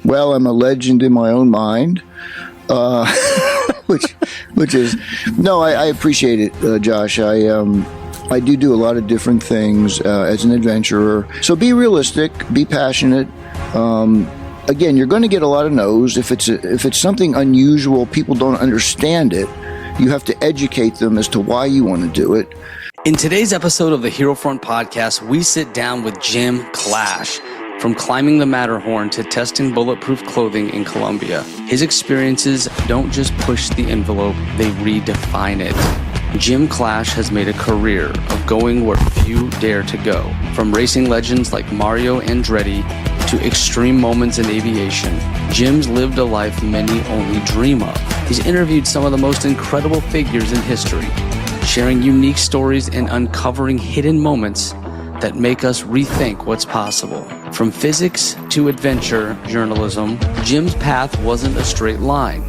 Well, I'm a legend in my own mind, uh, which is no. I appreciate it, Josh. I do a lot of different things as an adventurer. So be realistic, be passionate. Again, you're going to get a lot of no's. If it's something unusual, people don't understand it. You have to educate them as to why you want to do it. In today's episode of the Hero Front podcast, we sit down with Jim Clash. From climbing the Matterhorn to testing bulletproof clothing in Colombia, his experiences don't just push the envelope, they redefine it. Jim Clash has made a career of going where few dare to go. From racing legends like Mario Andretti to extreme moments in aviation, Jim's lived a life many only dream of. He's interviewed some of the most incredible figures in history, sharing unique stories and uncovering hidden moments that make us rethink what's possible. From physics to adventure journalism, Jim's path wasn't a straight line,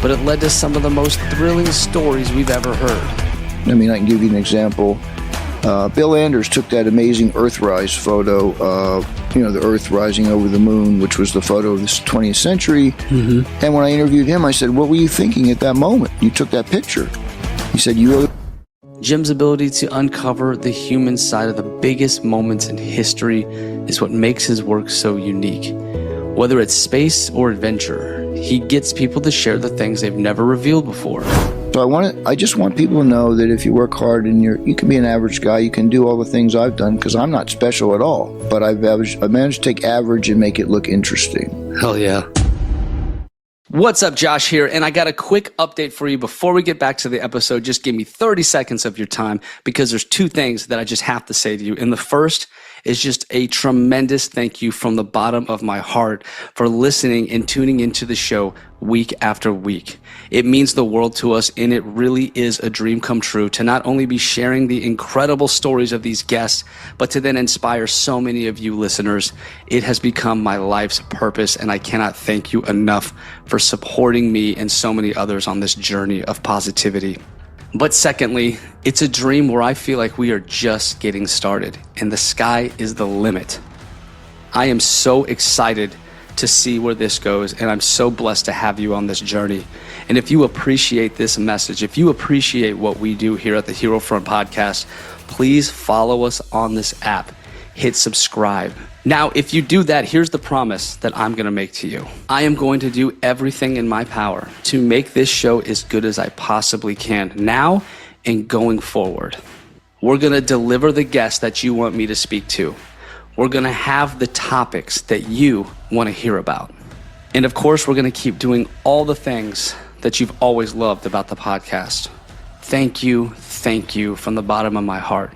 but it led to some of the most thrilling stories we've ever heard. I mean, I can give you an example. Bill Anders took that amazing Earthrise photo, the Earth rising over the moon, which was the photo of the 20th century. Mm-hmm. And when I interviewed him, I said, what were you thinking at that moment? You took that picture. He said, you really... Jim's ability to uncover the human side of the biggest moments in history is what makes his work so unique. Whether it's space or adventure, he gets people to share the things they've never revealed before. So I just want people to know that if you work hard and you can be an average guy, you can do all the things I've done, because I'm not special at all. But I managed to take average and make it look interesting. Hell yeah. What's up, Josh here, and I got a quick update for you before we get back to the episode. Just give me 30 seconds of your time, because there's two things that I just have to say to you. And the first is just a tremendous thank you from the bottom of my heart for listening and tuning into the show week after week. It means the world to us, and it really is a dream come true to not only be sharing the incredible stories of these guests, but to then inspire so many of you listeners. It has become my life's purpose, and I cannot thank you enough for supporting me and so many others on this journey of positivity. But secondly, it's a dream where I feel like we are just getting started and the sky is the limit. I am so excited to see where this goes, and I'm so blessed to have you on this journey. And if you appreciate this message, if you appreciate what we do here at the Hero Front podcast, please follow us on this app. Hit subscribe. Now, if you do that, here's the promise that I'm going to make to you. I am going to do everything in my power to make this show as good as I possibly can now and going forward. We're going to deliver the guests that you want me to speak to. We're going to have the topics that you want to hear about. And of course, we're going to keep doing all the things that you've always loved about the podcast. Thank you from the bottom of my heart.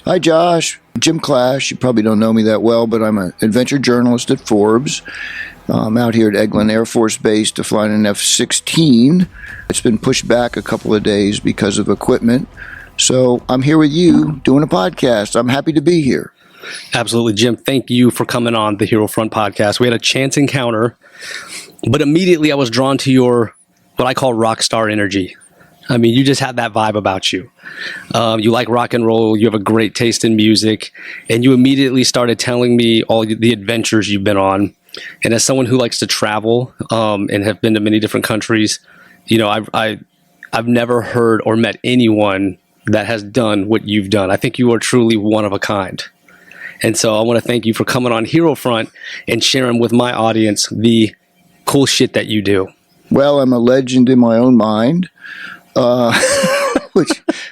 Hi, Josh. Jim Clash. You probably don't know me that well, but I'm an adventure journalist at Forbes. I'm out here at Eglin Air Force Base to fly an F-16. It's been pushed back a couple of days because of equipment. So I'm here with you doing a podcast. I'm happy to be here. Absolutely, Jim. Thank you for coming on the Hero Front podcast. We had a chance encounter, but immediately I was drawn to your, what I call rock star energy. I mean, you just had that vibe about you. You like rock and roll. You have a great taste in music. And you immediately started telling me all the adventures you've been on. And as someone who likes to travel and have been to many different countries, I've never heard or met anyone that has done what you've done. I think you are truly one of a kind. And so I want to thank you for coming on Hero Front and sharing with my audience the cool shit that you do. Well, I'm a legend in my own mind.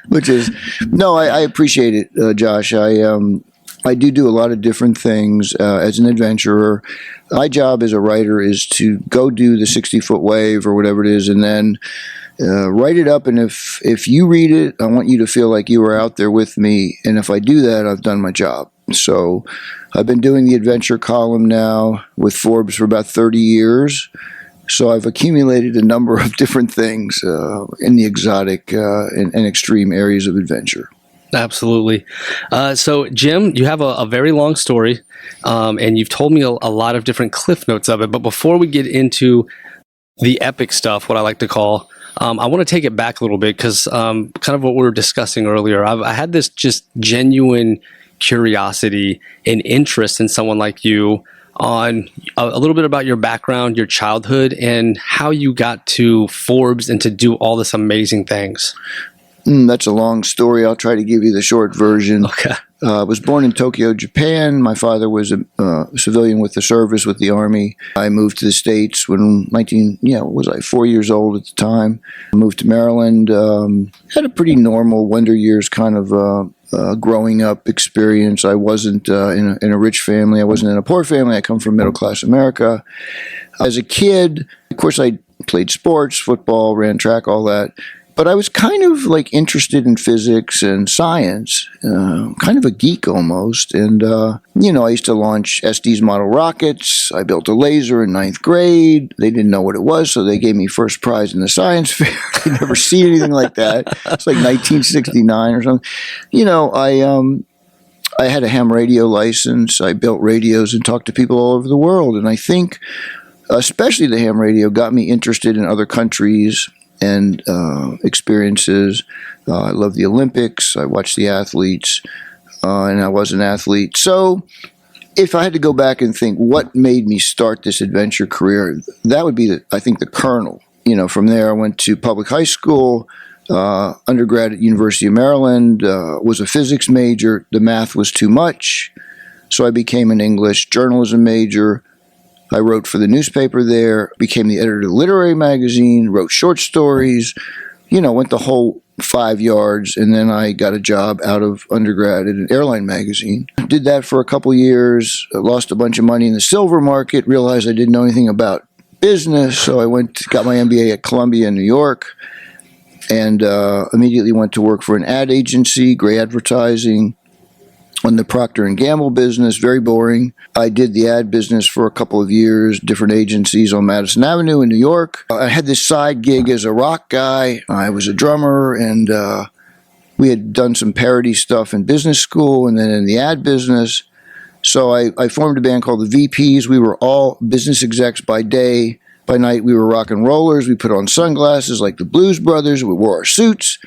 Which is no, I appreciate it, Josh. I do a lot of different things as an adventurer. My job as a writer is to go do the 60-foot wave or whatever it is, and then write it up. And if you read it, I want you to feel like you were out there with me. And if I do that, I've done my job. So I've been doing the adventure column now with Forbes for about 30 years. So I've accumulated a number of different things in the exotic and extreme areas of adventure. Absolutely. So, Jim, you have a very long story, and you've told me a lot of different cliff notes of it. But before we get into the epic stuff, what I like to call, I want to take it back a little bit because kind of what we were discussing earlier. I had this just genuine curiosity and interest in someone like you on a little bit about your background, your childhood, and how you got to Forbes and to do all this amazing things. That's a long story. I'll try to give you the short version. Okay. I was born in Tokyo, Japan. My father was a civilian with the service with the Army. I moved to the States when 4 years old at the time. I moved to Maryland. Had a pretty normal Wonder Years kind of growing up experience. I wasn't in a rich family. I wasn't in a poor family. I come from middle class America. As a kid, of course, I played sports, football, ran track, all that. But I was kind of like interested in physics and science, kind of a geek almost. And, I used to launch SD's model rockets. I built a laser in 9th grade. They didn't know what it was, so they gave me first prize in the science fair. I'd never seen anything like that. It's like 1969 or something. I had a ham radio license. I built radios and talked to people all over the world. And I think especially the ham radio got me interested in other countries and experiences. I love the Olympics. I watched the athletes, and I was an athlete. So if I had to go back and think what made me start this adventure career, that would be, I think, the kernel. From there I went to public high school, undergrad at University of Maryland, was a physics major. The math was too much, so I became an English journalism major. I wrote for the newspaper there, became the editor of the literary magazine, wrote short stories, went the whole 5 yards, and then I got a job out of undergrad at an airline magazine. Did that for a couple years, lost a bunch of money in the silver market, realized I didn't know anything about business, so I got my MBA at Columbia in New York, and immediately went to work for an ad agency, Gray Advertising, on the Procter & Gamble business, very boring. I did the ad business for a couple of years, different agencies on Madison Avenue in New York. I had this side gig as a rock guy. I was a drummer, and we had done some parody stuff in business school and then in the ad business. So I formed a band called the VPs. We were all business execs by day. By night, we were rock and rollers. We put on sunglasses like the Blues Brothers. We wore our suits.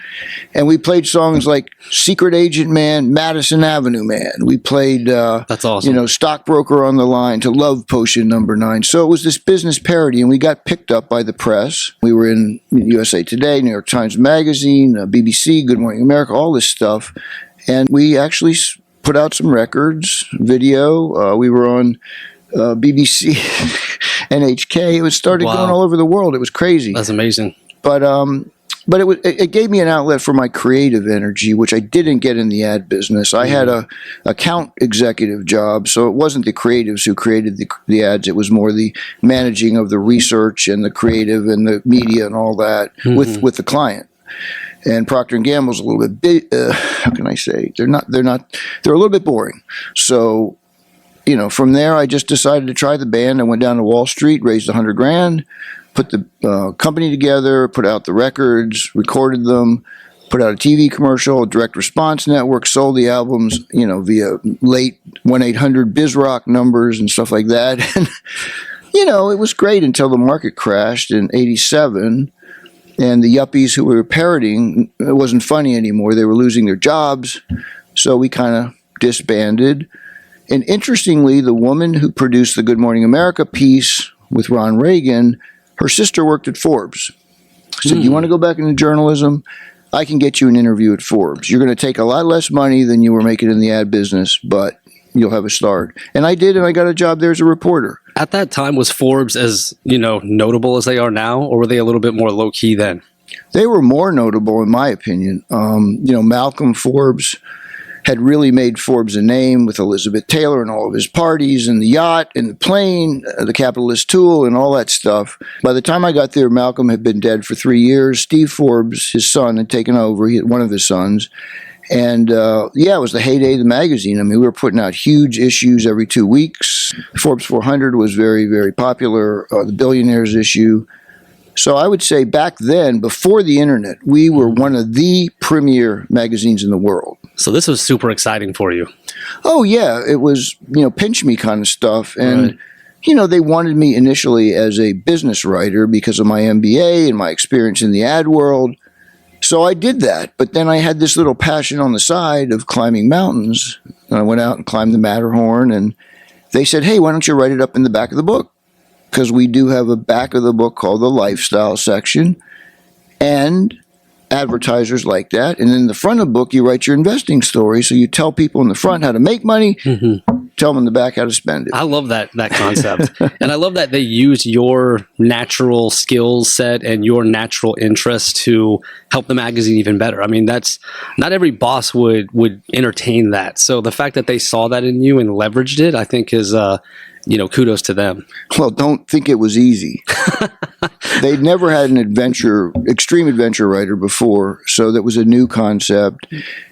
And we played songs like Secret Agent Man, Madison Avenue Man. We played, That's awesome. Stockbroker on the Line to Love Potion #9. So it was this business parody, and we got picked up by the press. We were in USA Today, New York Times Magazine, BBC, Good Morning America, all this stuff. And we actually put out some records, video. We were on BBC, NHK. It started going all over the world. It was crazy. That's amazing. But it gave me an outlet for my creative energy, which I didn't get in the ad business. I had a account executive job, so it wasn't the creatives who created the ads. It was more the managing of the research and the creative and the media and all that with the client. And Procter & Gamble's a little bit how can I say? They're a little bit boring. So from there, I just decided to try the band. I went down to Wall Street, raised $100,000, put the company together, put out the records, recorded them, put out a TV commercial, a direct response network, sold the albums, via late 1-800-BizRock numbers and stuff like that. And, it was great until the market crashed in '87. And the yuppies who were parodying, it wasn't funny anymore. They were losing their jobs. So we kind of disbanded. And interestingly, the woman who produced the Good Morning America piece with Ron Reagan, her sister worked at Forbes. I said, you want to go back into journalism? I can get you an interview at Forbes. You're going to take a lot less money than you were making in the ad business, but you'll have a start. And I did, and I got a job there as a reporter. At that time, was Forbes as, notable as they are now, or were they a little bit more low-key then? They were more notable, in my opinion. Malcolm Forbes had really made Forbes a name with Elizabeth Taylor and all of his parties and the yacht and the plane, the capitalist tool and all that stuff. By the time I got there, Malcolm had been dead for 3 years. Steve Forbes, his son, had taken over. He had one of his sons. And, it was the heyday of the magazine. I mean, we were putting out huge issues every 2 weeks. Forbes 400 was very, very popular, the Billionaires issue. So I would say back then, before the internet, we were one of the premier magazines in the world. So this was super exciting for you. Oh, yeah. It was, pinch me kind of stuff. And, they wanted me initially as a business writer because of my MBA and my experience in the ad world. So I did that. But then I had this little passion on the side of climbing mountains. And I went out and climbed the Matterhorn. And they said, hey, why don't you write it up in the back of the book? Because we do have a back of the book called the lifestyle section, and advertisers like that. And in the front of the book, you write your investing story. So you tell people in the front how to make money, tell them in the back how to spend it. I love that concept. And I love that they use your natural skill set and your natural interest to help the magazine even better. I mean, that's not every boss would entertain that. So the fact that they saw that in you and leveraged it, I think is, kudos to them. Well, don't think it was easy. They'd never had an extreme adventure writer before, so that was a new concept.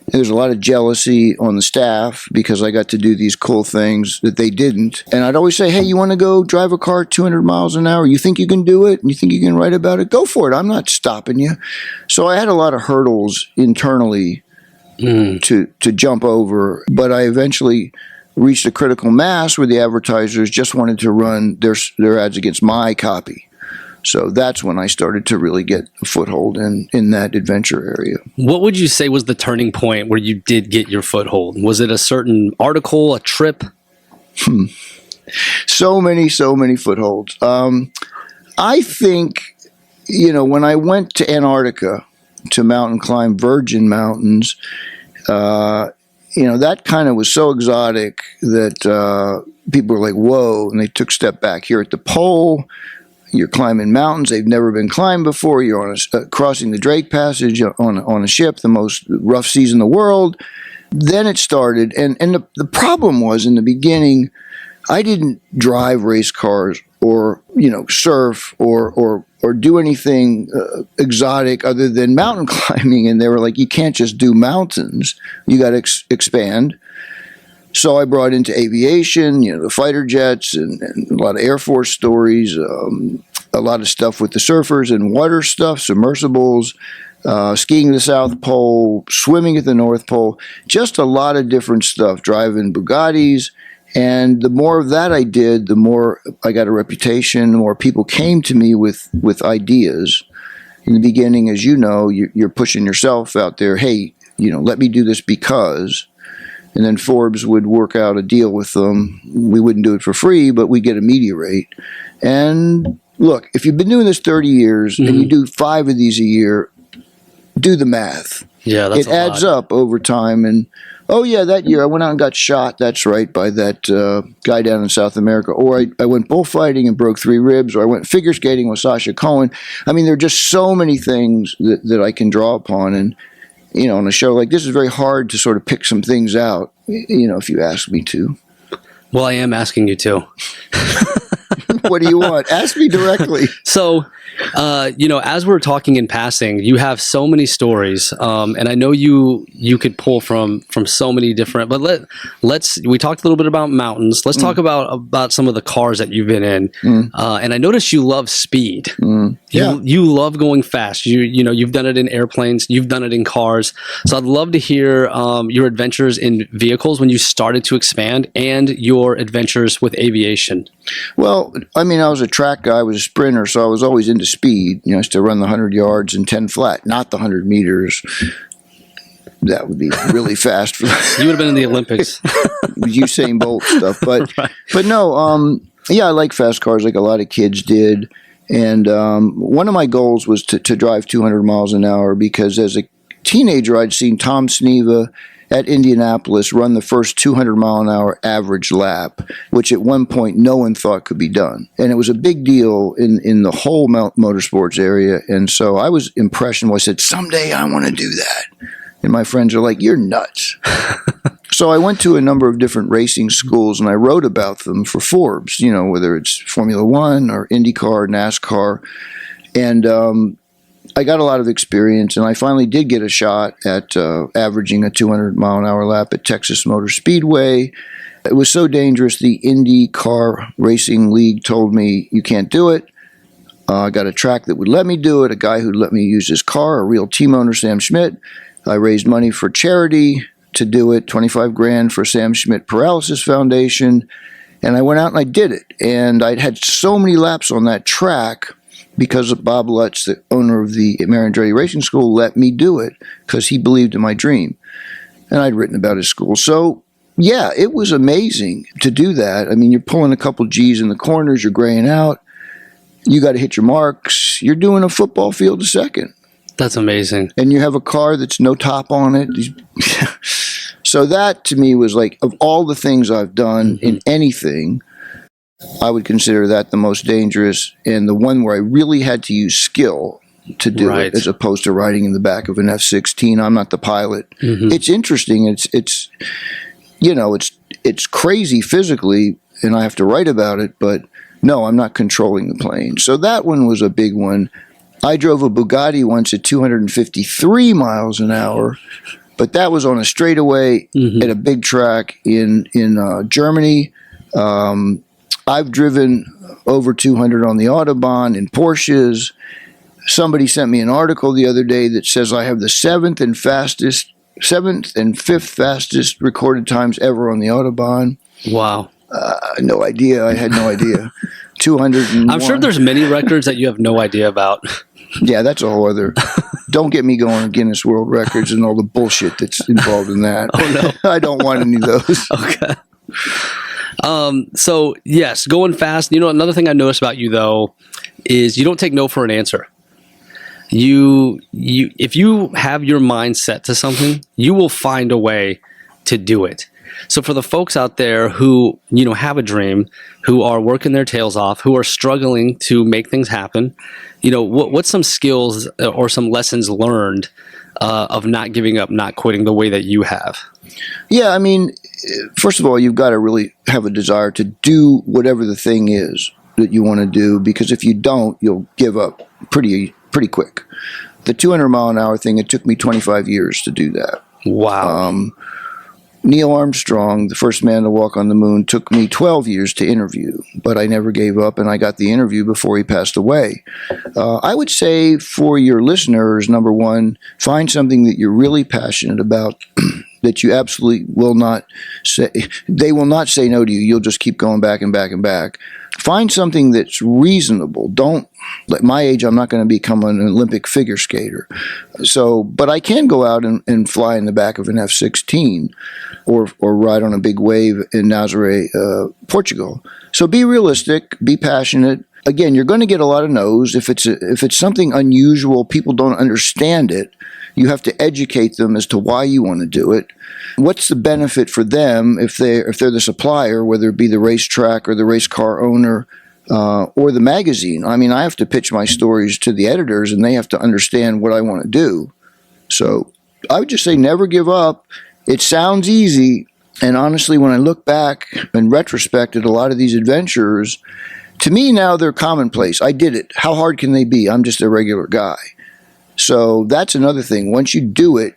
There's a lot of jealousy on the staff because I got to do these cool things that they didn't. And I'd always say, hey, you want to go drive a car 200 miles an hour? You think you can do it? And you think you can write about it? Go for it. I'm not stopping you. So I had a lot of hurdles internally to jump over, but I eventually reached a critical mass where the advertisers just wanted to run their ads against my copy. So that's when I started to really get a foothold in that adventure area. What would you say was the turning point where you did get your foothold? Was it a certain article, a trip? So many footholds. I think, when I went to Antarctica to mountain climb Virgin Mountains, that kind of was so exotic that people were like, whoa, and they took a step back. Here at the pole, you're climbing mountains they've never been climbed before. You're on crossing the Drake Passage on a ship, the most rough seas in the world. Then it started, and the problem was in the beginning, I didn't drive race cars or surf or do anything exotic other than mountain climbing. And they were like, you can't just do mountains. You got to expand. So I brought into aviation, the fighter jets and a lot of Air Force stories, a lot of stuff with the surfers and water stuff, submersibles, skiing to the South Pole, swimming at the North Pole, just a lot of different stuff, driving Bugattis. And the more of that I did, the more I got a reputation, the more people came to me with ideas. In the beginning, as you know, you're pushing yourself out there. Hey, let me do this because. And then Forbes would work out a deal with them. We wouldn't do it for free, but we'd get a media rate. And look, if you've been doing this 30 years and you do 5 of these a year, do the math. Yeah, that's it adds up over time. And oh yeah, that year I went out and got shot. That's right, by that guy down in South America. Or I went bullfighting and broke 3 ribs. Or I went figure skating with Sasha Cohen. I mean, there are just so many things that I can draw upon. And on a show like this, it's very hard to sort of pick some things out. If you ask me to. Well, I am asking you to. What do you want? Ask me directly. So, as we're talking in passing, you have so many stories, and I know you could pull from so many different. But we talked a little bit about mountains. Let's talk about some of the cars that you've been in. And I noticed you love speed. Yeah. You love going fast. You've done it in airplanes. You've done it in cars. So I'd love to hear your adventures in vehicles when you started to expand, and your adventures with aviation. Well, I mean, I was a track guy. I was a sprinter, so I was always into speed. I used to run the 100 yards in 10 flat, not the 100 meters. That would be really fast. For you would have been in the Olympics. Usain Bolt stuff. But right. But no, I like fast cars like a lot of kids did. And one of my goals was to drive 200 miles an hour because as a teenager, I'd seen Tom Sneva at Indianapolis run the first 200 mile an hour average lap, which at one point no one thought could be done. And it was a big deal in the whole motorsports area. And so I was impressionable. I said, someday I want to do that. And my friends are like, you're nuts. So I went to a number of different racing schools and I wrote about them for Forbes, whether it's Formula One or IndyCar, NASCAR. And I got a lot of experience, and I finally did get a shot at averaging a 200 mile an hour lap at Texas Motor Speedway. It was so dangerous, the Indy Car Racing League told me, you can't do it. I got a track that would let me do it, a guy who'd let me use his car, a real team owner, Sam Schmidt. I raised money for charity to do it, 25 grand for Sam Schmidt Paralysis Foundation, and I went out and I did it. And I'd had so many laps on that track because of Bob Lutz, the owner of the Mary Andretti Racing School, let me do it because he believed in my dream. And I'd written about his school. So yeah, it was amazing to do that. I mean, you're pulling a couple G's in the corners, you're graying out, you got to hit your marks. You're doing a football field a second. That's amazing. And you have a car that's no top on it. So that to me was like, of all the things I've done in anything, I would consider that the most dangerous and the one where I really had to use skill to do it, as opposed to riding in the back of an F-16. I'm not the pilot. It's interesting. It's you know, it's crazy physically, and I have to write about it, but no, I'm not controlling the plane. So that one was a big one. I drove a Bugatti once at 253 miles an hour, but that was on a straightaway at a big track in Germany. I've driven over 200 on the Autobahn in Porsches. Somebody sent me an article the other day that says I have the seventh and fifth fastest recorded times ever on the Autobahn. Wow. No idea. I had no idea. 201. I'm sure there's many records that you have no idea about. Yeah, that's a whole other. Don't get me going on Guinness World Records and all the bullshit that's involved in that. Oh, no. I don't want any of those. Okay. So, yes, going fast. You know, another thing I noticed about you, though, is you don't take no for an answer. If you have your mind set to something, you will find a way to do it. So for the folks out there who, you know, have a dream, who are working their tails off, who are struggling to make things happen, you know, what's some skills or some lessons learned of not giving up, not quitting the way that you have? Yeah, I mean, first of all, you've got to really have a desire to do whatever the thing is that you want to do, because if you don't, you'll give up pretty quick. The 200 mile an hour thing, it took me 25 years to do that. Wow. Neil Armstrong, the first man to walk on the moon, took me 12 years to interview, but I never gave up, and I got the interview before he passed away. I would say for your listeners, number one, find something that you're really passionate about, that you absolutely will not say, they will not say no to you. You'll just keep going back and back and back. Find something that's reasonable. Don't, at my age, I'm not going to become an Olympic figure skater. So, but I can go out and fly in the back of an F-16 or ride on a big wave in Nazaré, Portugal. So be realistic, be passionate. Again, you're going to get a lot of no's. If it's something unusual, people don't understand it, you have to educate them as to why you want to do it. What's the benefit for them if they're the supplier, whether it be the racetrack or the race car owner or the magazine? I mean, I have to pitch my stories to the editors, and they have to understand what I want to do. So I would just say never give up. It sounds easy, and honestly, when I look back in retrospect at a lot of these adventures, to me now they're commonplace. I did it. How hard can they be? I'm just a regular guy. So that's another thing. Once you do it,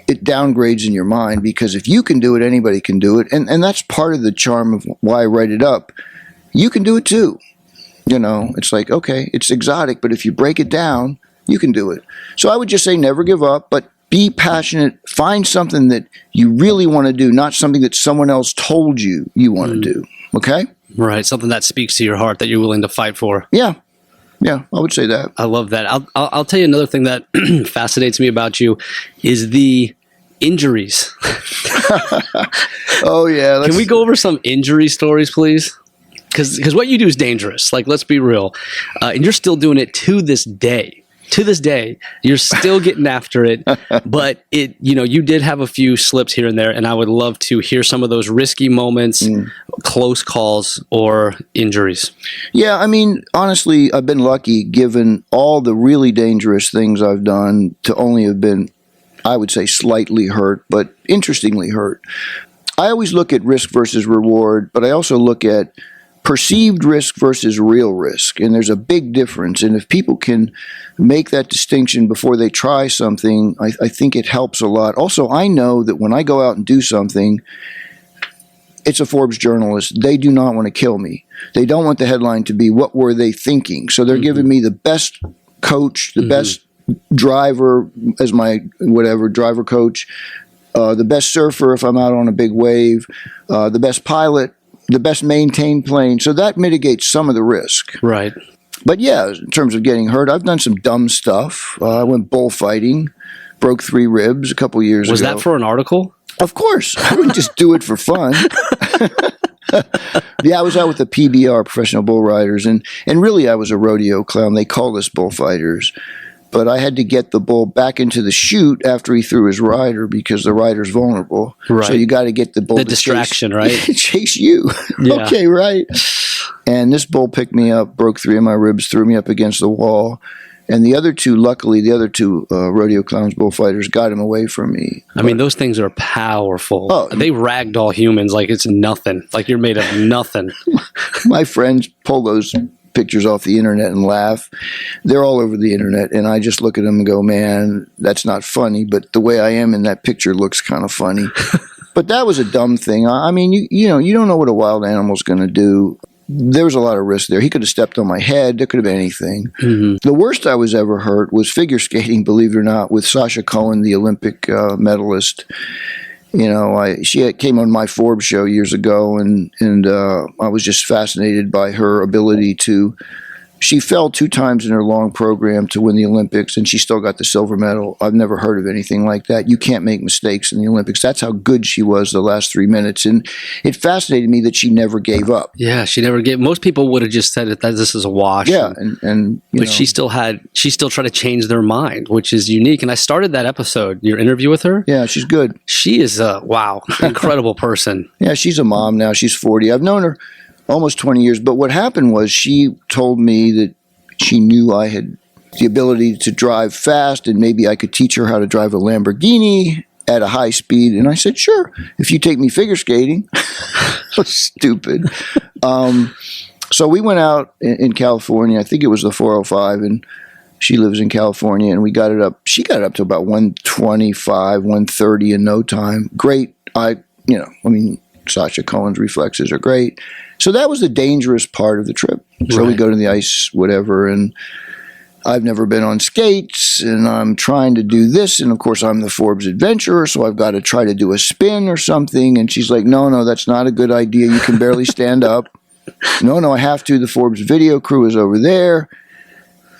it downgrades in your mind, because if you can do it, anybody can do it. And that's part of the charm of why I write it up. You can do it too. You know, it's like, okay, it's exotic, but if you break it down, you can do it. So I would just say never give up, but be passionate. Find something that you really want to do, not something that someone else told you want to do. Okay? Right. Something that speaks to your heart that you're willing to fight for. Yeah. Yeah, I would say that. I love that. I'll tell you another thing that fascinates me about you is the injuries. Oh, yeah. Can we go over some injury stories, please? Because what you do is dangerous. Like, let's be real. And you're still doing it to this day. To this day, you're still getting after it. But you did have a few slips here and there, and I would love to hear some of those risky moments, close calls, or injuries. Yeah, I mean, honestly, I've been lucky, given all the really dangerous things I've done, to only have been, I would say, slightly hurt, but interestingly hurt. I always look at risk versus reward, but I also look at perceived risk versus real risk, and there's a big difference. And if people can make that distinction before they try something, I think it helps a lot. Also, I know that when I go out and do something, it's a Forbes journalist. They do not want to kill me. They don't want the headline to be, what were they thinking? So they're giving me the best coach, the best driver as my driver coach, the best surfer if I'm out on a big wave, the best pilot, the best maintained plane. So that mitigates some of the risk. Right. But yeah, in terms of getting hurt, I've done some dumb stuff. I went bullfighting, broke 3 ribs a couple years ago. Was that for an article? Of course. I wouldn't just do it for fun. Yeah, I was out with the PBR, Professional Bull Riders, and really I was a rodeo clown. They called us bullfighters. But I had to get the bull back into the chute after he threw his rider because the rider's vulnerable. Right. So you got to get the bull the distraction, right? Chase you. Yeah. Okay, right. And this bull picked me up, broke 3 of my ribs, threw me up against the wall. And the other two, luckily, rodeo clowns, bullfighters, got him away from me. I mean, those things are powerful. Oh. They ragdoll humans like it's nothing. Like you're made of nothing. My friends pull those pictures off the internet and laugh. They're all over the internet, and I just look at them and go, man, that's not funny, but the way I am in that picture looks kind of funny. But that was a dumb thing. I mean, you don't know what a wild animal's going to do. There was a lot of risk there. He could have stepped on my head. There could have been anything. Mm-hmm. The worst I was ever hurt was figure skating, believe it or not, with Sasha Cohen, the Olympic medalist. She came on my Forbes show years ago, and I was just fascinated by her ability to. She fell 2 times in her long program to win the Olympics, and she still got the silver medal. I've never heard of anything like that. You can't make mistakes in the Olympics. That's how good she was the last 3 minutes, and it fascinated me that she never gave up. Yeah, she never gave. Most people would have just said that this is a wash. Yeah, but she still tried to change their mind, which is unique. And I started that episode, your interview with her. Yeah, she's good. She is incredible person. Yeah, she's a mom now. She's 40. I've known her almost 20 years. But what happened was she told me that she knew I had the ability to drive fast and maybe I could teach her how to drive a Lamborghini at a high speed. And I said, sure, if you take me figure skating. So stupid. So we went out in California. I think it was the 405, and she lives in California, and we got it up. She got it up to about 125, 130 in no time. Great. Sasha Cohen's reflexes are great. So that was the dangerous part of the trip. So we go to the ice, whatever, and I've never been on skates, and I'm trying to do this, and of course I'm the Forbes Adventurer, so I've got to try to do a spin or something, and she's like, no, that's not a good idea. You can barely stand up. No, I have to. The Forbes video crew is over there.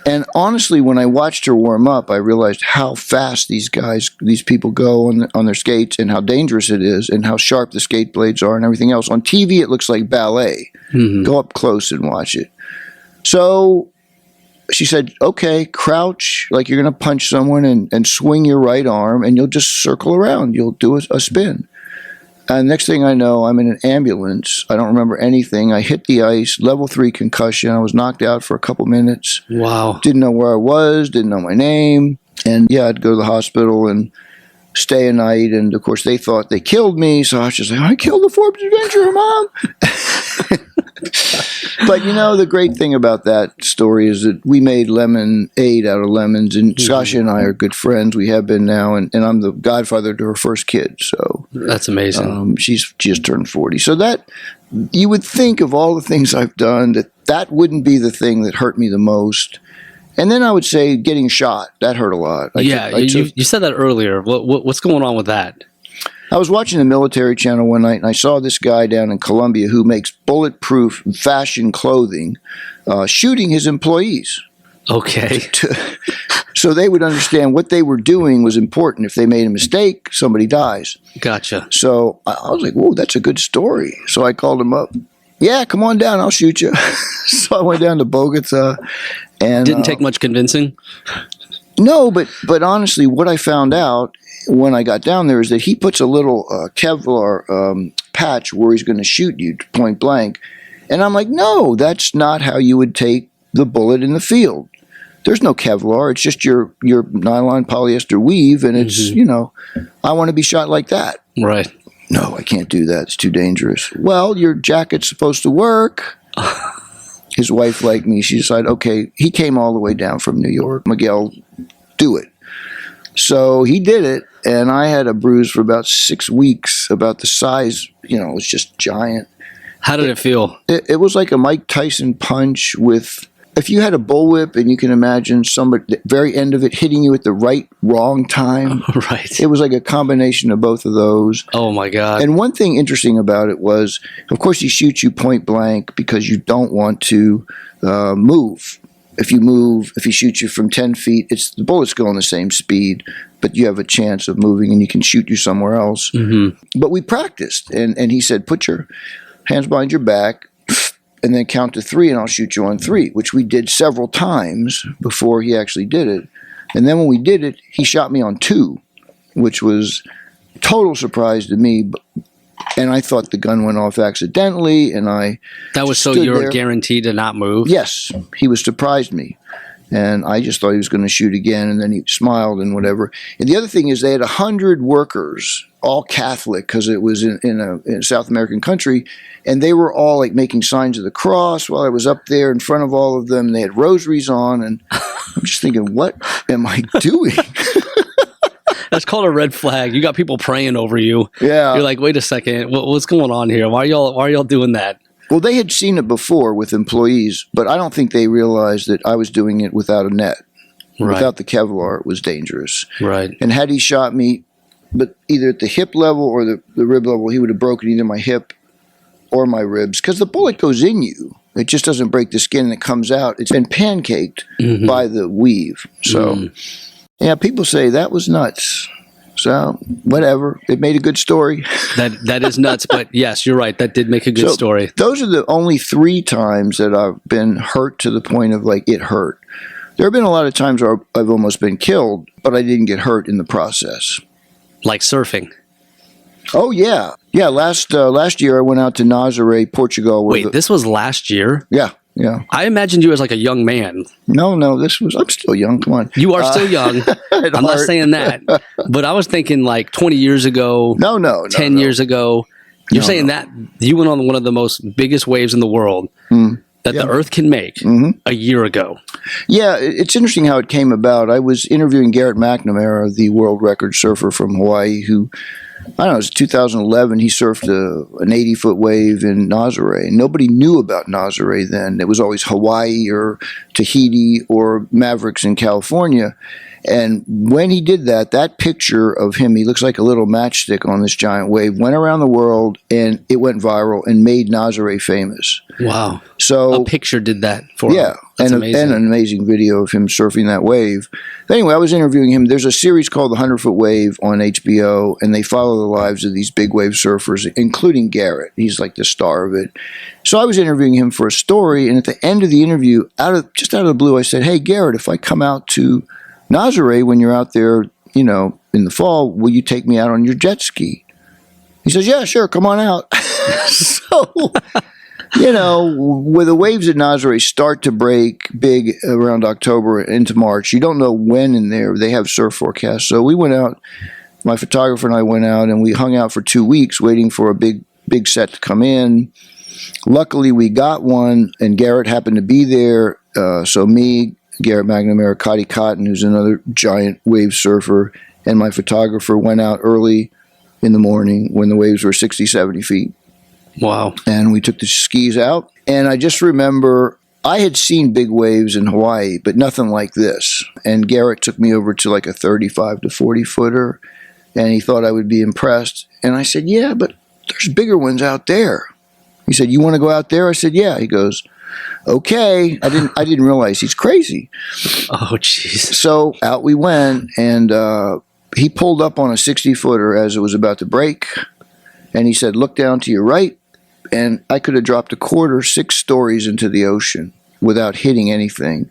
And honestly, when I watched her warm up, I realized how fast these people go on their skates, and how dangerous it is, and how sharp the skate blades are and everything else. On TV, it looks like ballet. Mm-hmm. Go up close and watch it. So she said, okay, crouch like you're going to punch someone and swing your right arm, and you'll just circle around. You'll do a spin. And next thing I know, I'm in an ambulance. I don't remember anything. I hit the ice, level 3 concussion. I was knocked out for a couple minutes. Wow. Didn't know where I was, didn't know my name. And yeah, I'd go to the hospital and stay a night. And of course, they thought they killed me. So I was just like, I killed the Forbes Adventurer, Mom. But the great thing about that story is that we made lemonade out of lemons, and mm-hmm. Sasha and I are good friends. We have been now, and I'm the godfather to her first kid. So that's amazing. She just turned 40. So that you would think of all the things I've done that wouldn't be the thing that hurt me the most. And then I would say getting shot, that hurt a lot. You said that earlier. What's going on with that? I was watching the military channel one night, and I saw this guy down in Colombia who makes bulletproof fashion clothing, shooting his employees. Okay. So they would understand what they were doing was important. If they made a mistake, somebody dies. Gotcha. So I was like, whoa, that's a good story. So I called him up. Yeah, come on down. I'll shoot you. So I went down to Bogota. And didn't take much convincing? No, but honestly, what I found out when I got down there is that he puts a little Kevlar patch where he's going to shoot you point blank. And I'm like, no, that's not how you would take the bullet in the field. There's no Kevlar. It's just your nylon polyester weave, and it's, mm-hmm. I want to be shot like that. Right. No, I can't do that. It's too dangerous. Well, your jacket's supposed to work. His wife, like me, she decided, okay, he came all the way down from New York. Miguel, do it. So he did it, and I had a bruise for about 6 weeks, about the size, it was just giant. How did it feel? It was like a Mike Tyson punch with, if you had a bullwhip and you can imagine somebody, the very end of it hitting you at the wrong time. Right. It was like a combination of both of those. Oh my God. And one thing interesting about it was, of course, he shoots you point blank because you don't want to move. if you move, if he shoots you from 10 feet, the bullets go on the same speed, but you have a chance of moving and he can shoot you somewhere else. But we practiced, and he said, put your hands behind your back and then count to 3 and I'll shoot you on 3, which we did several times before he actually did it. And then when we did it, he shot me on 2, which was a total surprise to me. And I thought the gun went off accidentally, and That was so you were guaranteed to not move? Yes. He was surprised me. And I just thought he was going to shoot again, and then he smiled and whatever. And the other thing is they had 100 workers, all Catholic, because it was in a South American country, and they were all like making signs of the cross while I was up there in front of all of them. They had rosaries on, and I'm just thinking, what am I doing? That's called a red flag. You got people praying over you. Yeah. You're like, wait a second, what's going on here? Why are y'all doing that? Well, they had seen it before with employees, but I don't think they realized that I was doing it without a net. Right. Without the Kevlar, it was dangerous. Right. And had he shot me, but either at the hip level or the rib level, he would have broken either my hip or my ribs, because the bullet goes in you. It just doesn't break the skin and it comes out. It's been pancaked by the weave. So, yeah, people say that was nuts. So, whatever. It made a good story. That is nuts, but yes, you're right. That did make a good story. Those are the only 3 times that I've been hurt to the point of like it hurt. There have been a lot of times where I've almost been killed, but I didn't get hurt in the process. Like surfing. Oh, yeah. Yeah, last year I went out to Nazaré, Portugal. Wait, this was last year? Yeah. Yeah. I imagined you as like a young man. No, I'm still young. Come on. You are still young. I'm not saying that. But I was thinking like 20 years ago. No. 10 years ago. You're saying that you went on one of the most biggest waves in the world that the Earth can make a year ago. Yeah, it's interesting how it came about. I was interviewing Garrett McNamara, the world record surfer from Hawaii, who, I don't know, it was 2011. He surfed an 80-foot wave in Nazaré. Nobody knew about Nazaré then. It was always Hawaii or Tahiti or Mavericks in California. And when he did that picture of him, he looks like a little matchstick on this giant wave, went around the world, and it went viral and made Nazaré famous. Wow. So a picture did that for him. Yeah, That's and amazing. an amazing video of him surfing that wave. Anyway, I was interviewing him. There's a series called The 100-Foot Wave on HBO, and they follow the lives of these big wave surfers, including Garrett. He's like the star of it. So I was interviewing him for a story, and at the end of the interview, just out of the blue, I said, "Hey, Garrett, if I come out to Nazaré when you're out there, in the fall, will you take me out on your jet ski?" He says, "Yeah, sure, come on out." So, where the waves at Nazaré start to break big around October into March, you don't know when in there they have surf forecasts. So we went out, my photographer and I went out, and we hung out for 2 weeks waiting for a big set to come in. Luckily, we got one, and Garrett happened to be there. So me, Garrett McNamara, Cotty Cotton, who's another giant wave surfer, and my photographer went out early in the morning when the waves were 60, 70 feet. Wow. And we took the skis out. And I just remember I had seen big waves in Hawaii, but nothing like this. And Garrett took me over to like a 35 to 40 footer, and he thought I would be impressed. And I said, "Yeah, but there's bigger ones out there." He said, "You want to go out there?" I said, "Yeah." He goes, "Okay." I didn't realize he's crazy. Oh, jeez. So out we went, and he pulled up on a 60-footer as it was about to break, and he said, "Look down to your right." And I could have dropped a quarter 6 stories into the ocean without hitting anything.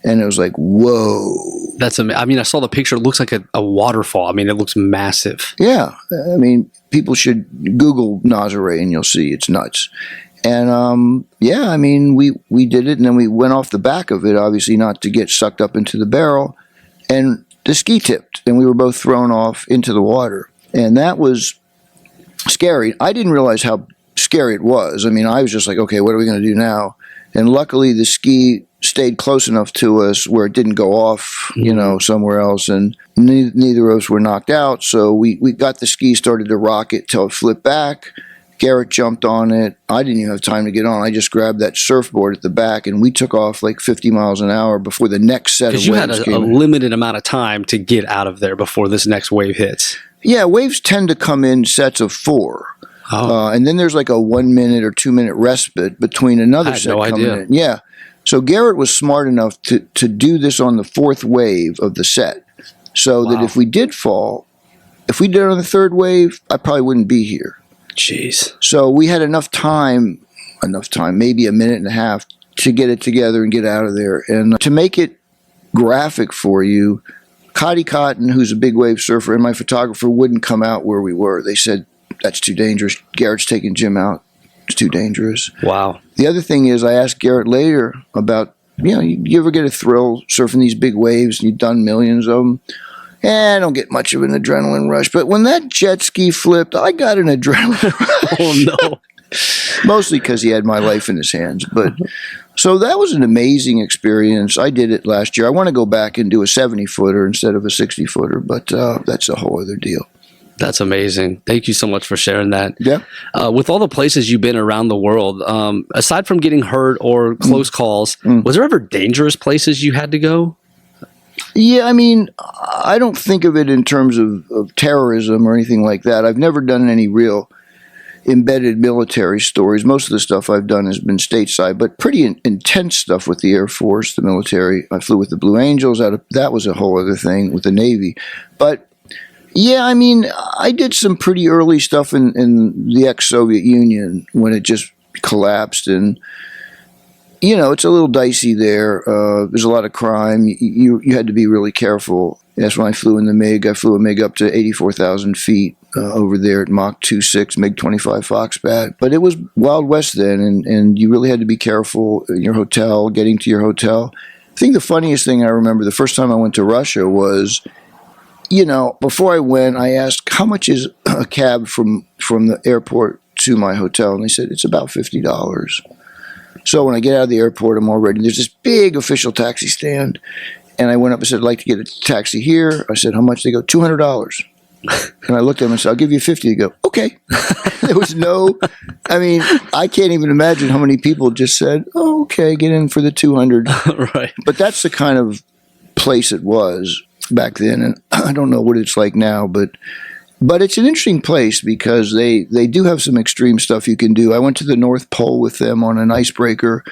And it was like, whoa. That's amazing. I mean, I saw the picture. It looks like a waterfall. I mean, it looks massive. Yeah. I mean, people should Google Nazaré and you'll see it's nuts. And yeah, I mean, we did it, and then we went off the back of it, obviously not to get sucked up into the barrel. And the ski tipped, and we were both thrown off into the water. And that was scary. I didn't realize how scary it was. I mean, I was just like, okay, what are we going to do now? And luckily the ski stayed close enough to us where it didn't go off, somewhere else. And neither of us were knocked out. So we got the ski, started to rock it till it flipped back. Garrett jumped on it. I didn't even have time to get on. I just grabbed that surfboard at the back, and we took off like 50 miles an hour before the next set of waves came. Because you had a limited amount of time to get out of there before this next wave hits. Yeah, waves tend to come in sets of 4. Oh. And then there's like a 1 minute or 2 minute respite between another set coming in. Yeah. So Garrett was smart enough to do this on the fourth wave of the set, so that if we did fall, if we did it on the third wave, I probably wouldn't be here. Jeez. So we had enough time, maybe a minute and a half, to get it together and get out of there. And to make it graphic for you, Cotty Cotton, who's a big wave surfer, and my photographer wouldn't come out where we were. They said, that's too dangerous. Garrett's taking Jim out. It's too dangerous. Wow. The other thing is, I asked Garrett later about, you ever get a thrill surfing these big waves, and you've done millions of them? I don't get much of an adrenaline rush. But when that jet ski flipped, I got an adrenaline rush. Oh, no. Mostly because he had my life in his hands. But so that was an amazing experience. I did it last year. I want to go back and do a 70-footer instead of a 60-footer, but that's a whole other deal. That's amazing. Thank you so much for sharing that. Yeah. With all the places you've been around the world, aside from getting hurt or close calls, was there ever dangerous places you had to go? Yeah, I mean, I don't think of it in terms of terrorism or anything like that. I've never done any real embedded military stories. Most of the stuff I've done has been stateside, but pretty intense stuff with the Air Force, the military. I flew with the Blue Angels. That was a whole other thing with the Navy. But yeah, I mean, I did some pretty early stuff in the ex-Soviet Union when it just collapsed, and it's a little dicey there. There's a lot of crime. You had to be really careful. That's when I flew in the MiG. I flew a MiG up to 84,000 feet over there at Mach 2.6, MiG-25 Foxbat. But it was Wild West then, and you really had to be careful in your hotel, getting to your hotel. I think the funniest thing I remember, the first time I went to Russia was, before I went, I asked, how much is a cab from the airport to my hotel? And they said, it's about $50. So when I get out of the airport, I'm all ready. There's this big official taxi stand. And I went up and said, I'd like to get a taxi here. I said, how much? They go, $200. And I looked at them and said, I'll give you 50. They go, okay. There was I can't even imagine how many people just said, oh, okay, get in for the 200. Right. But that's the kind of place it was back then. And I don't know what it's like now, but it's an interesting place because they do have some extreme stuff you can do. I went to the North Pole with them on an icebreaker,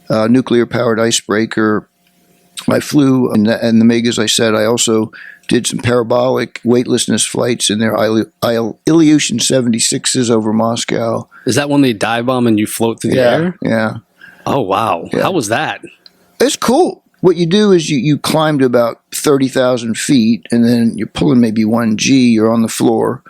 nuclear-powered icebreaker. I flew, and the MiG, as I said, I also did some parabolic weightlessness flights in their Aviation 76s over Moscow. Is that when they dive bomb and you float through the air? Yeah. Oh, wow. Yeah. How was that? It's cool. What you do is you climb to about 30,000 feet, and then you're pulling maybe 1G, you're on the floor,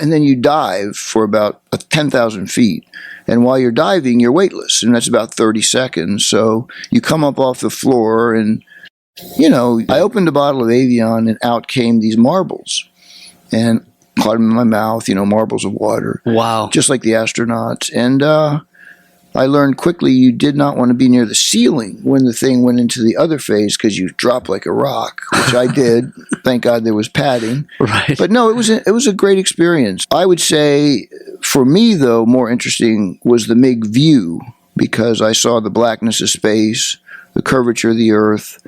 and then you dive for about 10,000 feet. And while you're diving, you're weightless, and that's about 30 seconds. So you come up off the floor, and, I opened a bottle of Aviation, and out came these marbles. And caught them in my mouth, marbles of water. Wow. Just like the astronauts. And I learned quickly you did not want to be near the ceiling when the thing went into the other phase because you dropped like a rock, which I did. Thank God there was padding. Right. But no, it was a great experience. I would say for me, though, more interesting was the MiG view because I saw the blackness of space, the curvature of the Earth,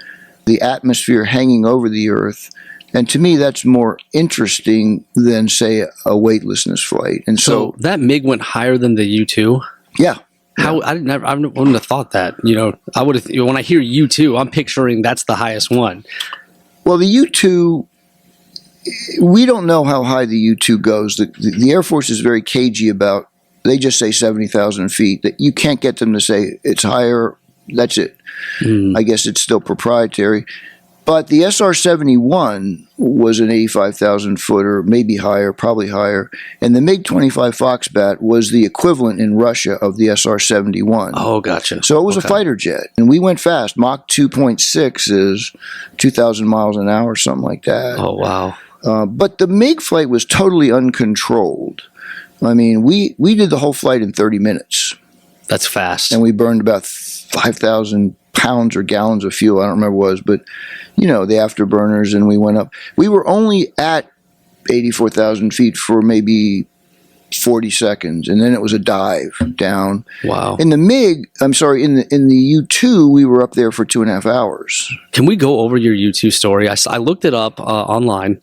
the atmosphere hanging over the Earth. And to me, that's more interesting than, say, a weightlessness flight. And so that MiG went higher than the U-2? Yeah. How I wouldn't have thought that. I would have. When I hear U-2, I'm picturing that's the highest one. Well, the U-2, we don't know how high the U-2 goes. The Air Force is very cagey about. They just say 70,000 feet. That you can't get them to say it's higher. That's it. I guess it's still proprietary. But the SR-71 was an 85,000 footer, maybe higher, probably higher. And the MiG-25 Foxbat was the equivalent in Russia of the SR-71. Oh, gotcha. So it was a fighter jet. And we went fast. Mach 2.6 is 2,000 miles an hour, something like that. Oh, wow. But the MiG flight was totally uncontrolled. I mean, we did the whole flight in 30 minutes. That's fast. And we burned about 5,000 pounds or gallons of fuel. I don't remember what it was, but the afterburners, and we went up. We were only at 84,000 feet for maybe 40 seconds, and then it was a dive down. Wow. In the U2, we were up there for 2.5 hours. Can we go over your U2 story? I looked it up online.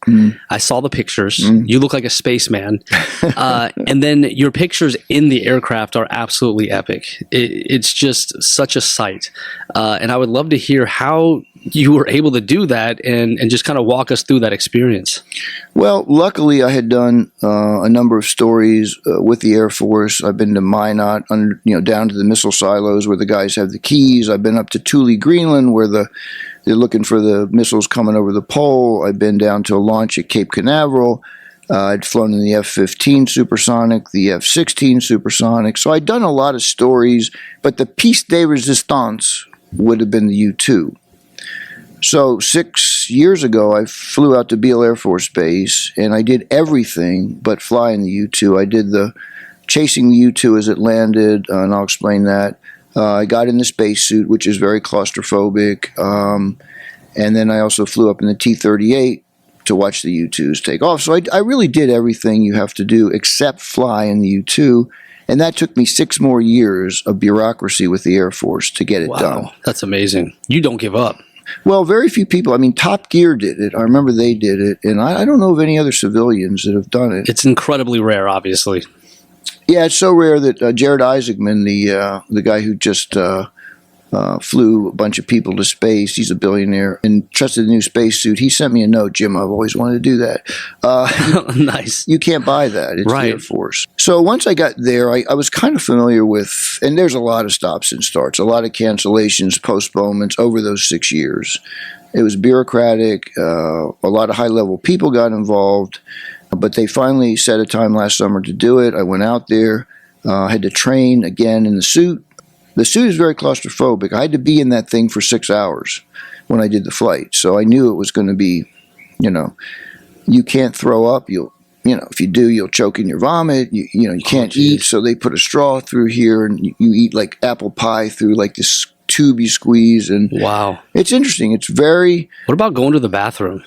I saw the pictures. You look like a spaceman. And then your pictures in the aircraft are absolutely epic. It's just such a sight. And I would love to hear how you were able to do that and just kind of walk us through that experience. Well, luckily I had done a number of stories with the Air Force. I've been to Minot, down to the missile silos where the guys have the keys. I've been up to Thule, Greenland, where they're looking for the missiles coming over the pole. I've been down to a launch at Cape Canaveral. I'd flown in the F-15 supersonic, the F-16 supersonic. So I'd done a lot of stories, but the piece de resistance would have been the U-2. So 6 years ago, I flew out to Beale Air Force Base, and I did everything but fly in the U-2. I did the chasing the U-2 as it landed, and I'll explain that. I got in the spacesuit, which is very claustrophobic, and then I also flew up in the T-38 to watch the U-2s take off. So I really did everything you have to do except fly in the U-2, and that took me 6 more years of bureaucracy with the Air Force to get it done. Wow, that's amazing. You don't give up. Well, very few people. I mean, Top Gear did it. I remember they did it, and I don't know of any other civilians that have done it. It's incredibly rare, obviously. Yeah, it's so rare that Jared Isaacman, the guy who just flew a bunch of people to space, he's a billionaire, and trusted the new spacesuit. He sent me a note, Jim, I've always wanted to do that. Nice. You can't buy that. It's right. the Air Force. So once I got there, I was kind of familiar with, and there's a lot of stops and starts, a lot of cancellations, postponements over those 6 years. It was bureaucratic. A lot of high-level people got involved, but they finally set a time last summer to do it. I went out there, had to train again in the suit. The suit is very claustrophobic. I had to be in that thing for 6 hours when I did the flight. So I knew it was going to be, you can't throw up. If you do, you'll choke in your vomit. You can't eat. So they put a straw through here, and you eat like apple pie through like this tube you squeeze. And wow, it's interesting. It's very. What about going to the bathroom?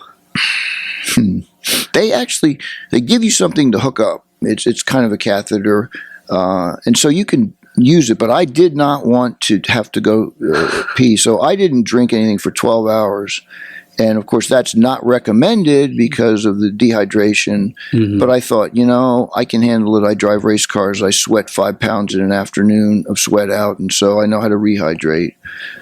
They give you something to hook up. It's kind of a catheter, and so you can use it, but I did not want to have to go pee, so I didn't drink anything for 12 hours. And of course, that's not recommended because of the dehydration. But I thought, I can handle it. I drive race cars. I sweat 5 pounds in an afternoon of sweat out, and so I know how to rehydrate.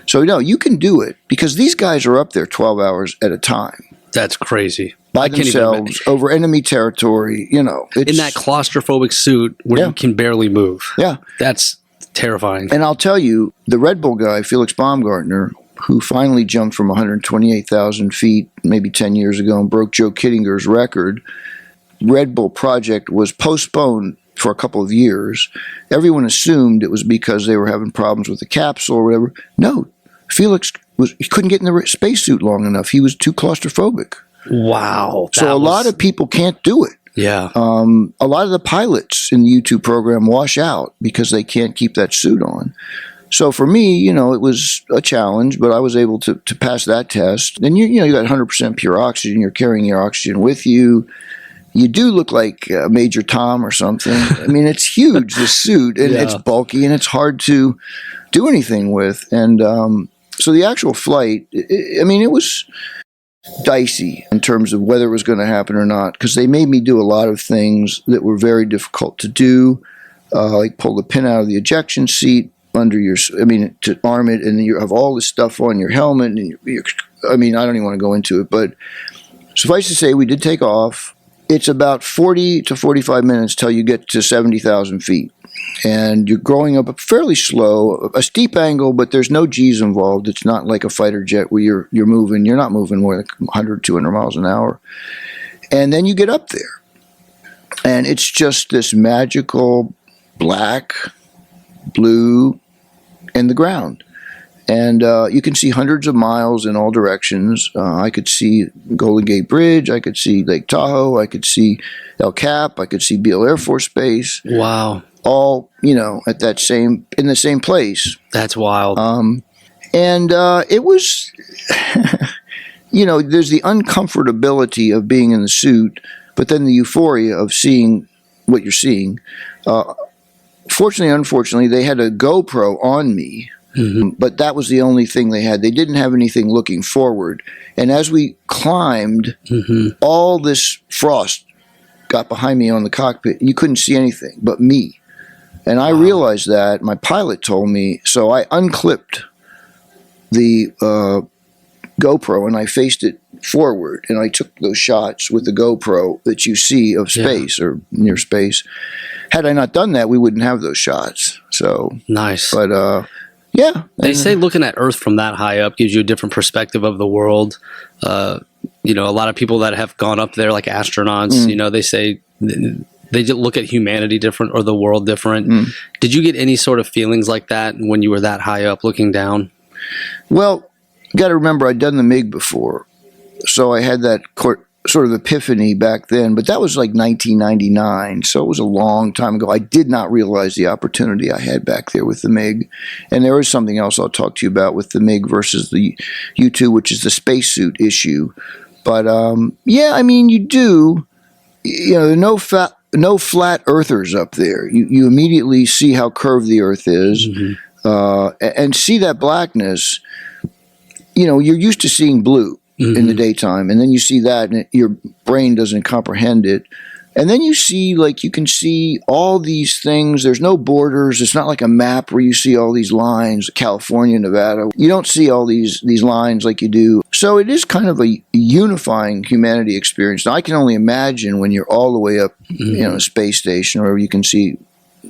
So, you can do it because these guys are up there 12 hours at a time. That's crazy. By themselves, over enemy territory, in that claustrophobic suit where you can barely move. Yeah. That's terrifying. And I'll tell you, the Red Bull guy, Felix Baumgartner, who finally jumped from 128,000 feet maybe 10 years ago and broke Joe Kittinger's record, Red Bull project was postponed for a couple of years. Everyone assumed it was because they were having problems with the capsule or whatever. No, Felix he couldn't get in the spacesuit long enough. He was too claustrophobic. Wow. So a lot of people can't do it. Yeah. A lot of the pilots in the U2 program wash out because they can't keep that suit on. So for me, it was a challenge, but I was able to pass that test. And you got 100% pure oxygen. You're carrying your oxygen with you. You do look like Major Tom or something. I mean, it's huge, this suit, and it's bulky, and it's hard to do anything with. And so the actual flight, it was dicey in terms of whether it was going to happen or not, because they made me do a lot of things that were very difficult to do, like pull the pin out of the ejection seat under to arm it, and then you have all this stuff on your helmet, and I don't even want to go into it, but suffice to say, we did take off. It's about 40 to 45 minutes till you get to 70,000 feet. And you're growing up fairly slow, a steep angle, but there's no G's involved. It's not like a fighter jet where you're not moving more like 100, 200 miles an hour. And then you get up there. And it's just this magical black, blue, and the ground. And you can see hundreds of miles in all directions. I could see Golden Gate Bridge. I could see Lake Tahoe. I could see El Cap. I could see Beale Air Force Base. Wow. All, in the same place. That's wild. It was, there's the uncomfortability of being in the suit, but then the euphoria of seeing, what you're seeing. Fortunately, unfortunately, they had a GoPro on me, but that was the only thing they had. They didn't have anything looking forward. And as we climbed, all this frost got behind me on the cockpit. You couldn't see anything but me. And I realized that. My pilot told me, so I unclipped the GoPro and I faced it forward, and I took those shots with the GoPro that you see of space or near space. Had I not done that, we wouldn't have those shots. So nice. But yeah, they say looking at Earth from that high up gives you a different perspective of the world. You know, a lot of people that have gone up there, like astronauts, you know, they say they just look at humanity different or the world different. Did you get any sort of feelings like that when you were that high up looking down? Well, you got to remember, I'd done the MiG before, so I had that sort of epiphany back then, but that was like 1999, so it was a long time ago. I did not realize the opportunity I had back there with the MiG, and there is something else I'll talk to you about with the MiG versus the U-2, which is the spacesuit issue. But yeah, I mean, you do, you know, no flat earthers up there. You immediately see how curved the Earth is, and see that blackness. You know, you're used to seeing blue in the daytime, and then you see that, and your brain doesn't comprehend it. And then you see, like, you can see all these things. There's no borders. It's not like a map where you see all these lines, California, Nevada. You don't see all these lines like you do. So it is kind of a unifying humanity experience. Now, I can only imagine when you're all the way up, you know, a space station, where you can see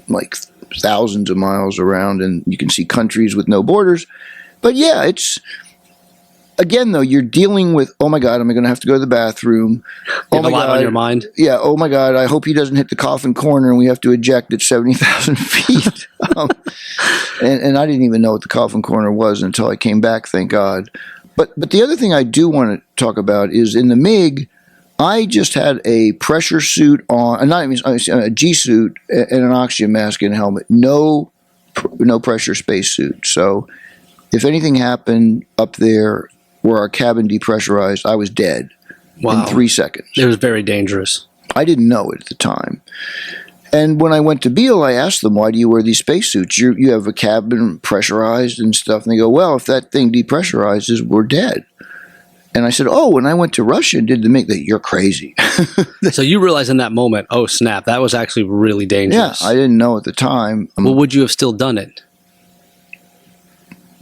like thousands of miles around, and you can see countries with no borders. But yeah, it's... Again, though, you're dealing with, oh my God, am I going to have to go to the bathroom? You have a lot on your mind. Yeah, oh my God, I hope he doesn't hit the coffin corner and we have to eject at 70,000 feet. And I didn't even know what the coffin corner was until I came back, thank God. But the other thing I do want to talk about is in the MiG, I just had a pressure suit on, not even a G suit and an oxygen mask and a helmet. No pressure space suit. So if anything happened up there where our cabin depressurized, I was dead in 3 seconds. It was very dangerous. I didn't know it at the time. And when I went to Beale, I asked them, why do you wear these spacesuits? You have a cabin pressurized and stuff. And they go, well, if that thing depressurizes, we're dead. And I said, oh, when I went to Russia and did the MiG, you're crazy. So you realized in that moment, oh, snap, that was actually really dangerous. Yeah, I didn't know at the time. Well, would you have still done it?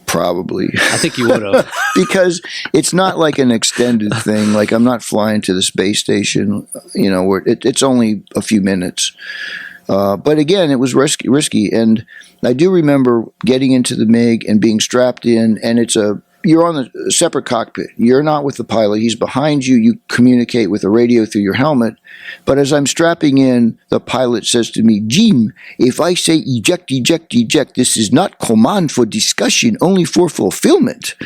Probably. I think you would have. Because it's not like an extended thing. Like, I'm not flying to the space station, you know, where it's only a few minutes. But again, it was risky. And I do remember getting into the MiG and being strapped in, and you're on a separate cockpit. You're not with the pilot. He's behind you. You communicate with a radio through your helmet. But as I'm strapping in, the pilot says to me, Jim, if I say eject, eject, eject, this is not command for discussion, only for fulfillment.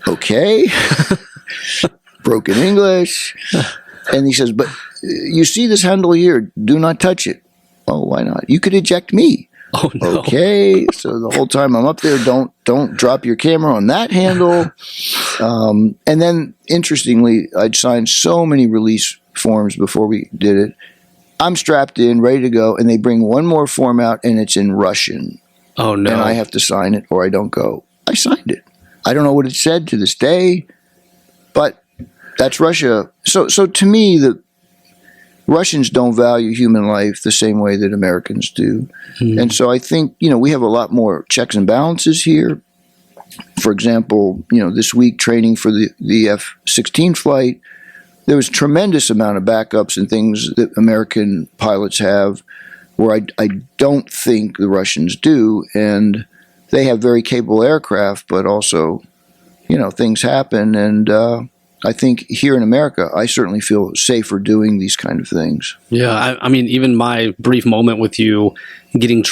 Okay. Broken English. And he says, but you see this handle here, do not touch it. Oh, why not? You could eject me. Oh, no. Okay, so the whole time I'm up there, don't drop your camera on that handle. And then, interestingly, I'd signed so many release forms before we did it. I'm strapped in, ready to go, and they bring one more form out, and it's in Russian. Oh, no. And I have to sign it, or I don't go. I signed it. I don't know what it said to this day, but that's Russia. So to me, the Russians don't value human life the same way that Americans do. And so I think, you know, we have a lot more checks and balances here. For example, you know, this week training for the F-16 flight, there was a tremendous amount of backups and things that American pilots have where I don't think the Russians do. And they have very capable aircraft, but also, you know, things happen. And I think here in America, I certainly feel safer doing these kind of things. Yeah, I mean, even my brief moment with you getting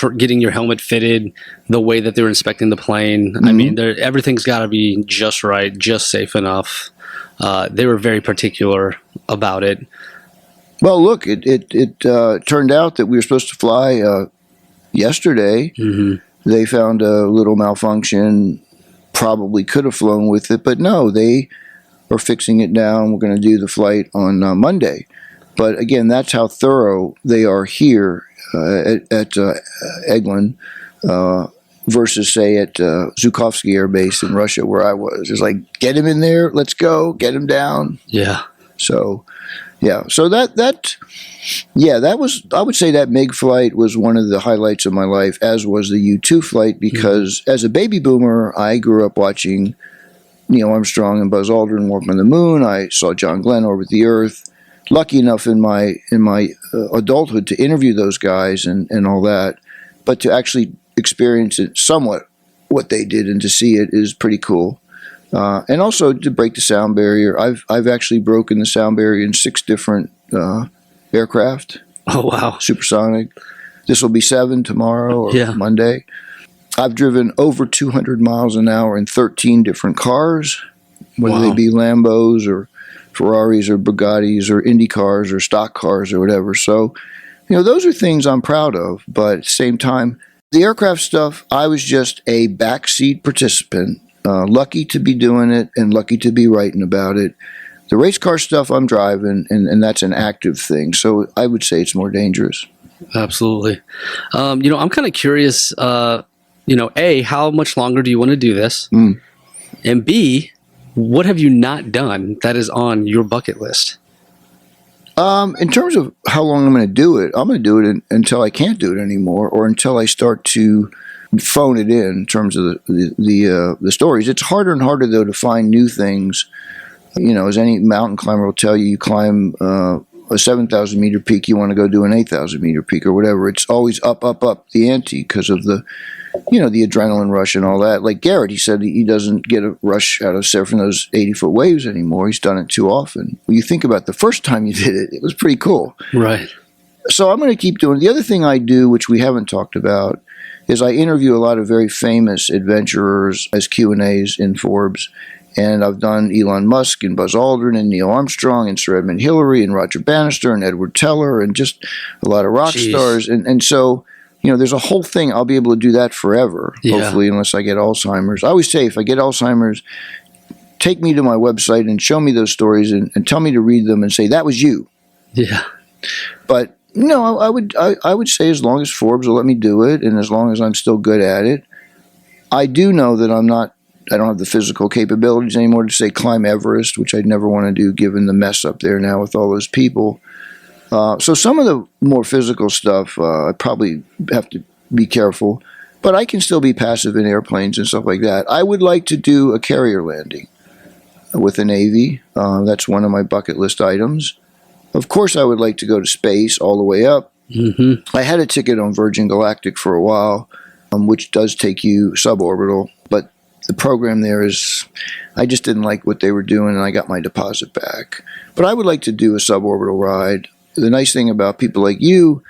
your helmet fitted, the way that they were inspecting the plane, I mean, everything's got to be just right, just safe enough. They were very particular about it. Well, look, it turned out that we were supposed to fly yesterday. They found a little malfunction, probably could have flown with it, but no, they are fixing it down. We're going to do the flight on Monday. But again, that's how thorough they are here at Eglin versus, say, at Zhukovsky Air Base in Russia, where I was. It's like, get him in there, let's go, get him down. Yeah. So, yeah. So that was, I would say that MiG flight was one of the highlights of my life, as was the U-2 flight, because as a baby boomer, I grew up watching Neil Armstrong and Buzz Aldrin walk on the moon. I saw John Glenn orbit the Earth. Lucky enough in my adulthood to interview those guys and all that, but to actually experience it somewhat, what they did, and to see it is pretty cool. And also to break the sound barrier. I've actually broken the sound barrier in 6 different aircraft. Oh, wow. Supersonic. This will be 7 tomorrow or Monday. I've driven over 200 miles an hour in 13 different cars, whether they be Lambos or Ferraris or Bugattis or Indy cars or stock cars or whatever. So, those are things I'm proud of. But at the same time, the aircraft stuff, I was just a backseat participant. Lucky to be doing it and lucky to be writing about it. The race car stuff I'm driving, and that's an active thing. So I would say it's more dangerous. Absolutely. I'm kind of curious, A, how much longer do you want to do this? And B, what have you not done that is on your bucket list? In terms of how long I'm going to do it, I'm going to do it until I can't do it anymore, or until I start to phone it in terms of the stories. It's harder and harder, though, to find new things. As any mountain climber will tell you, you climb a 7,000 meter peak, you want to go do an 8,000 meter peak or whatever. It's always up the ante because of the adrenaline rush and all that. Like Garrett, he said he doesn't get a rush out of surfing those 80-foot waves anymore. He's done it too often. When you think about the first time you did it, it was pretty cool. Right. So I'm going to keep doing it. The other thing I do, which we haven't talked about, is I interview a lot of very famous adventurers as Q&As in Forbes. And I've done Elon Musk and Buzz Aldrin and Neil Armstrong and Sir Edmund Hillary and Roger Bannister and Edward Teller and just a lot of rock stars. And so, there's a whole thing. I'll be able to do that forever, hopefully, unless I get Alzheimer's. I always say, if I get Alzheimer's, take me to my website and show me those stories and tell me to read them and say, that was you. Yeah. But, I would say as long as Forbes will let me do it and as long as I'm still good at it. I do know that I don't have the physical capabilities anymore to, say, climb Everest, which I'd never want to do given the mess up there now with all those people. So some of the more physical stuff, I probably have to be careful. But I can still be passive in airplanes and stuff like that. I would like to do a carrier landing with a Navy. That's one of my bucket list items. Of course, I would like to go to space all the way up. Mm-hmm. I had a ticket on Virgin Galactic for a while, which does take you suborbital. But the program there is, I just didn't like what they were doing, and I got my deposit back. But I would like to do a suborbital ride. The nice thing about people like you're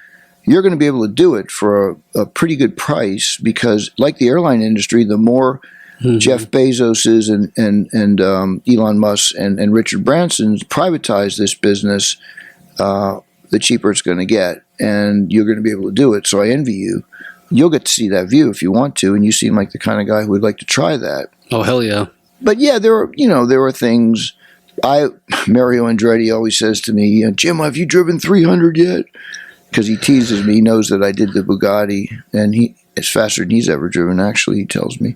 going to be able to do it for a pretty good price because, like the airline industry, the more Jeff Bezos's and Elon Musk and Richard Branson's privatize this business, the cheaper it's going to get, and you're going to be able to do it. So I envy you. You'll get to see that view if you want to, and you seem like the kind of guy who would like to try that. Oh, hell yeah. But yeah, there are things. Mario Andretti always says to me, Jim, have you driven 300 yet? Because he teases me. He knows that I did the Bugatti, and it's faster than he's ever driven, actually, he tells me.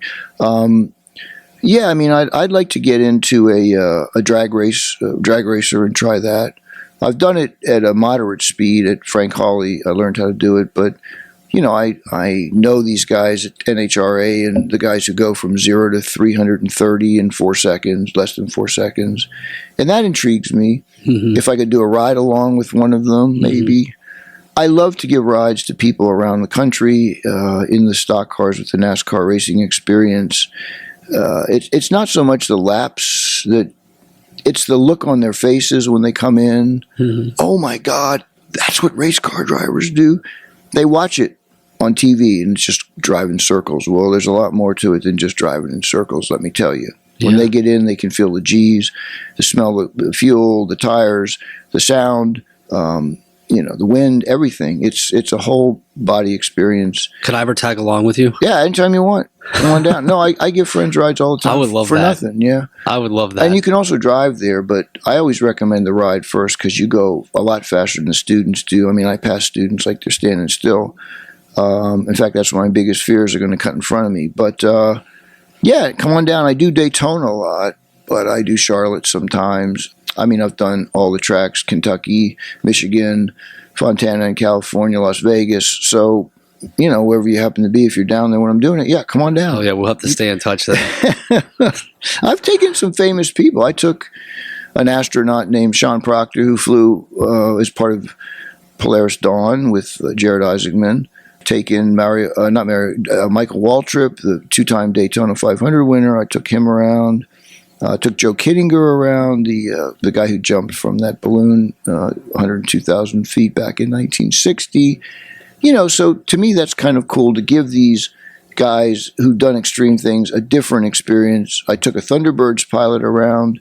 Yeah, I mean, I'd like to get into a drag racer and try that. I've done it at a moderate speed at Frank Hawley. I learned how to do it, but I know these guys at NHRA and the guys who go from 0 to 330 in 4 seconds, less than 4 seconds. And that intrigues me. Mm-hmm. If I could do a ride along with one of them, maybe. I love to give rides to people around the country in the stock cars with the NASCAR racing experience. It's not so much the laps, it's the look on their faces when they come in. Mm-hmm. Oh my God, that's what race car drivers do. They watch it on TV and it's just driving circles. Well, there's a lot more to it than just driving in circles, let me tell you. When they get in, they can feel the G's, the smell of the fuel, the tires, the sound. the wind, everything. It's a whole body experience. Could I ever tag along with you? Yeah, anytime you want. Come on down. No, I give friends rides all the time. I would love for that. nothing. Yeah, I would love that. and you can also drive there, but I always recommend the ride first because you go a lot faster than the students do. I mean, I pass students like they're standing still. In fact, that's one of my biggest fears, are going to cut in front of me. But yeah, come on down. I do Daytona a lot, but I do Charlotte sometimes. I mean, I've done all the tracks: Kentucky, Michigan, Fontana in California, Las Vegas. So, wherever you happen to be, if you're down there when I'm doing it, yeah, come on down. Oh, yeah, we'll have to stay in touch then. I've taken some famous people. I took an astronaut named Sean Proctor who flew as part of Polaris Dawn with Jared Isaacman. Taken Michael Waltrip, the two-time Daytona 500 winner. I took him around. Took Joe Kittinger around, the guy who jumped from that balloon 102,000 feet back in 1960. So to me that's kind of cool to give these guys who've done extreme things a different experience. I took a Thunderbirds pilot around,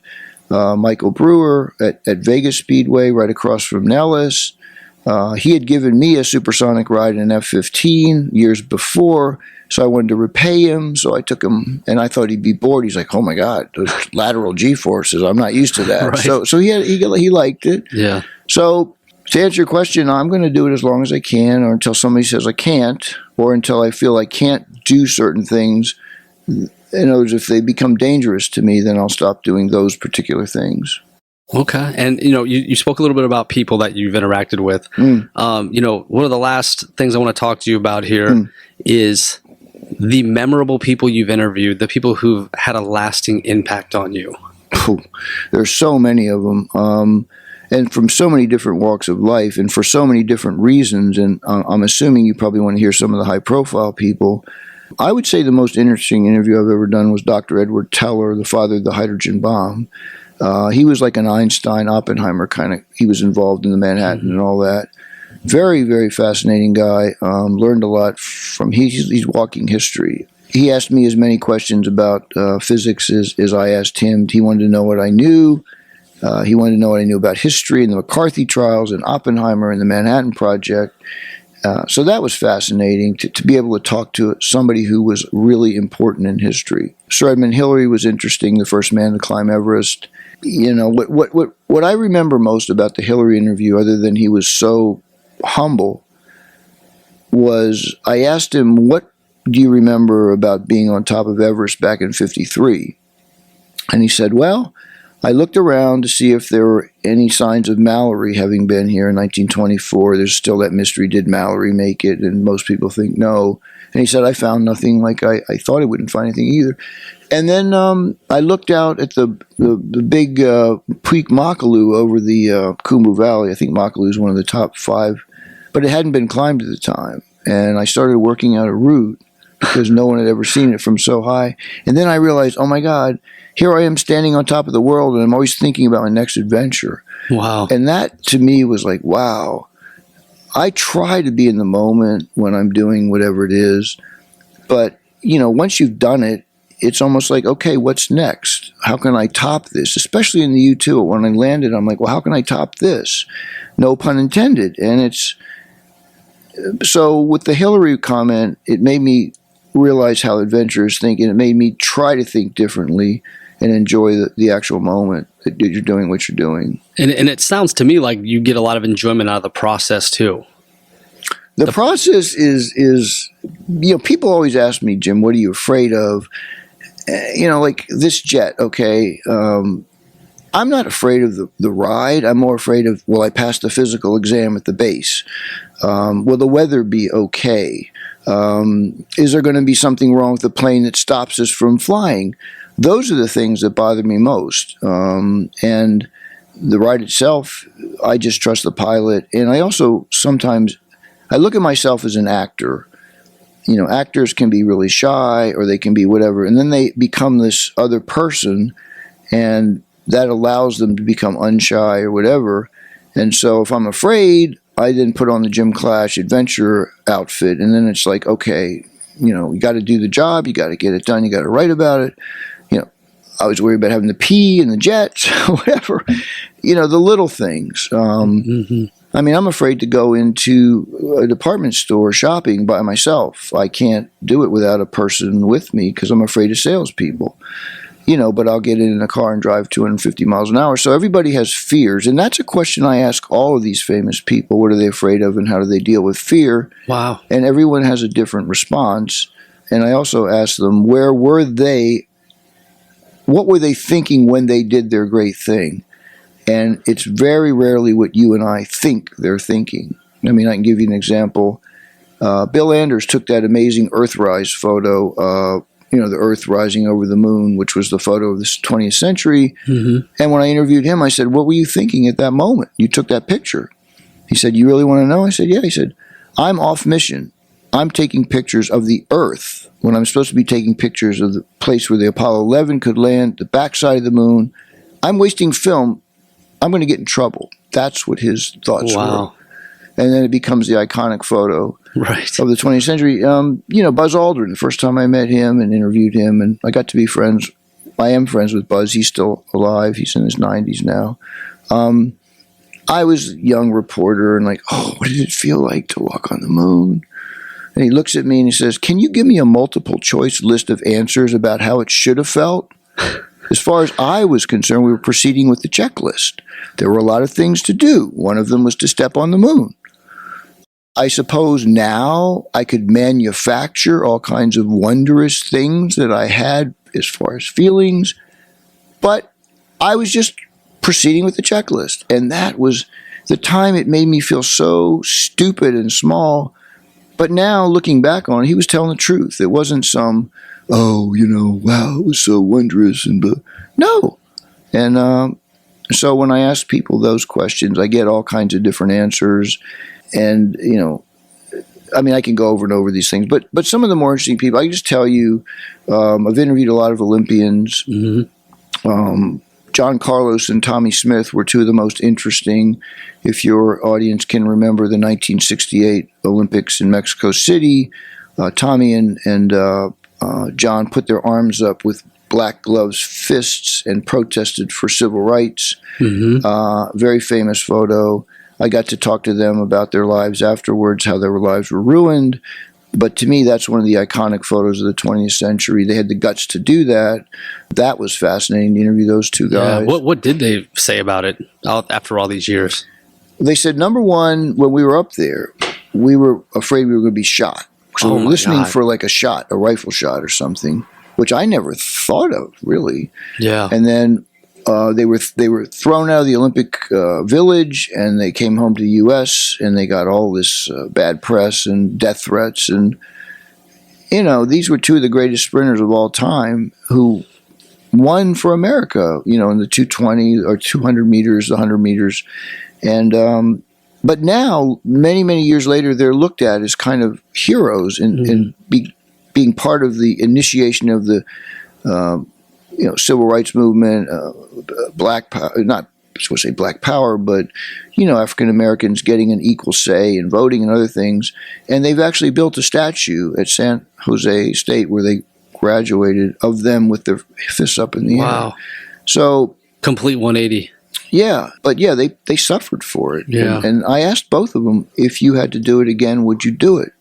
Michael Brewer at Vegas Speedway right across from Nellis. He had given me a supersonic ride in an F-15 years before, so I wanted to repay him. So I took him, and I thought he'd be bored. He's like, "Oh my God, those lateral G-forces! I'm not used to that." Right. So he liked it. Yeah. So to answer your question, I'm going to do it as long as I can, or until somebody says I can't, or until I feel I can't do certain things. In other words, if they become dangerous to me, then I'll stop doing those particular things. Okay. And, you spoke a little bit about people that you've interacted with. One of the last things I want to talk to you about here is the memorable people you've interviewed, the people who've had a lasting impact on you. There's so many of them. And from so many different walks of life and for so many different reasons. And I'm assuming you probably want to hear some of the high profile people. I would say the most interesting interview I've ever done was Dr. Edward Teller, the father of the hydrogen bomb. He was like an Einstein, Oppenheimer kind of. He was involved in the Manhattan and all that. Very, very fascinating guy. Learned a lot from he's walking history. He asked me as many questions about physics as I asked him. He wanted to know what I knew. He wanted to know what I knew about history and the McCarthy trials and Oppenheimer and the Manhattan Project. So that was fascinating to be able to talk to somebody who was really important in history. Sir Edmund Hillary was interesting, the first man to climb Everest. What I remember most about the Hillary interview, other than he was so humble, was I asked him, "What do you remember about being on top of Everest back in '53?" And he said, "Well, I looked around to see if there were any signs of Mallory having been here in 1924. There's still that mystery, did Mallory make it? And most people think no." And he said, "I found nothing. Like I thought I wouldn't find anything either." And then I looked out at the big Peak Makalu over the Khumbu Valley. I think Makalu is one of the top 5, but it hadn't been climbed at the time. And I started working out a route because no one had ever seen it from so high. And then I realized, oh my God, here I am standing on top of the world, and I'm always thinking about my next adventure. Wow. And that to me was like, wow. I try to be in the moment when I'm doing whatever it is. But, once you've done it, it's almost like, okay, what's next? How can I top this? Especially in the U2. When I landed, I'm like, well, how can I top this? No pun intended. And so with the Hillary comment, it made me realize how adventurers think, and it made me try to think differently and enjoy the actual moment that you're doing what you're doing. And it sounds to me like you get a lot of enjoyment out of the process too. The process is people always ask me, Jim, what are you afraid of? Like this jet, okay. I'm not afraid of the ride. I'm more afraid of, will I pass the physical exam at the base? Will the weather be okay? Is there going to be something wrong with the plane that stops us from flying? Those are the things that bother me most. And the ride itself, I just trust the pilot. And I also sometimes, I look at myself as an actor. Actors can be really shy or they can be whatever. And then they become this other person, and that allows them to become unshy or whatever. And so if I'm afraid, I then put on the Jim Clash adventure outfit. And then it's like, okay, you got to do the job. You got to get it done. You got to write about it. I was worried about having to pee in the jets, whatever, the little things. I mean, I'm afraid to go into a department store shopping by myself. I can't do it without a person with me because I'm afraid of salespeople. But I'll get in a car and drive 250 miles an hour. So everybody has fears. And that's a question I ask all of these famous people. What are they afraid of and how do they deal with fear? Wow. And everyone has a different response. And I also ask them, where were they? What were they thinking when they did their great thing? And it's very rarely what you and I think they're thinking. I mean, I can give you an example. Bill Anders took that amazing Earthrise photo, the Earth rising over the moon, which was the photo of the 20th century. Mm-hmm. And when I interviewed him, I said, what were you thinking at that moment? You took that picture. He said, you really want to know? I said, yeah. He said, I'm off mission. I'm taking pictures of the Earth when I'm supposed to be taking pictures of the place where the Apollo 11 could land, the backside of the moon. I'm wasting film. I'm going to get in trouble. That's what his thoughts were. And then it becomes the iconic photo of the 20th century. Buzz Aldrin, the first time I met him and interviewed him, and I got to be friends. I am friends with Buzz. He's still alive. He's in his 90s now. I was a young reporter and what did it feel like to walk on the moon? And he looks at me and he says, can you give me a multiple choice list of answers about how it should have felt? As far as I was concerned, we were proceeding with the checklist. There were a lot of things to do. One of them was to step on the moon. I suppose now I could manufacture all kinds of wondrous things that I had as far as feelings, but I was just proceeding with the checklist. And that was the time it made me feel so stupid and small. But now looking back on it, he was telling the truth. It wasn't some, wow, it was so wondrous. No. And so when I ask people those questions, I get all kinds of different answers. And, I can go over and over these things, but some of the more interesting people, I can just tell you, I've interviewed a lot of Olympians. Mm-hmm. John Carlos and Tommy Smith were two of the most interesting. If your audience can remember the 1968 Olympics in Mexico City, Tommy and John put their arms up with black gloves fists and protested for civil rights. Mm-hmm. Very famous photo. I got to talk to them about their lives afterwards, how their lives were ruined. But to me, that's one of the iconic photos of the 20th century. They had the guts to do that. That was fascinating to interview those two guys. Yeah. What did they say about it after all these years? They said, number one, when we were up there, we were afraid we were going to be shot. So we were listening for a rifle shot or something, which I never thought of, really. Yeah. And then they were thrown out of the Olympic Village, and they came home to the U.S., and they got all this bad press and death threats. And, these were two of the greatest sprinters of all time who won for America, in the 220 or 200 meters, the 100 meters. And but now, many, many years later, they're looked at as kind of heroes and being part of the initiation of the civil rights movement, black power, not supposed to say black power, but, African Americans getting an equal say in voting and other things. And they've actually built a statue at San Jose State where they graduated of them with their fists up in the air. Wow. So complete 180. Yeah. But yeah, they suffered for it. Yeah. And I asked both of them, if you had to do it again, would you do it?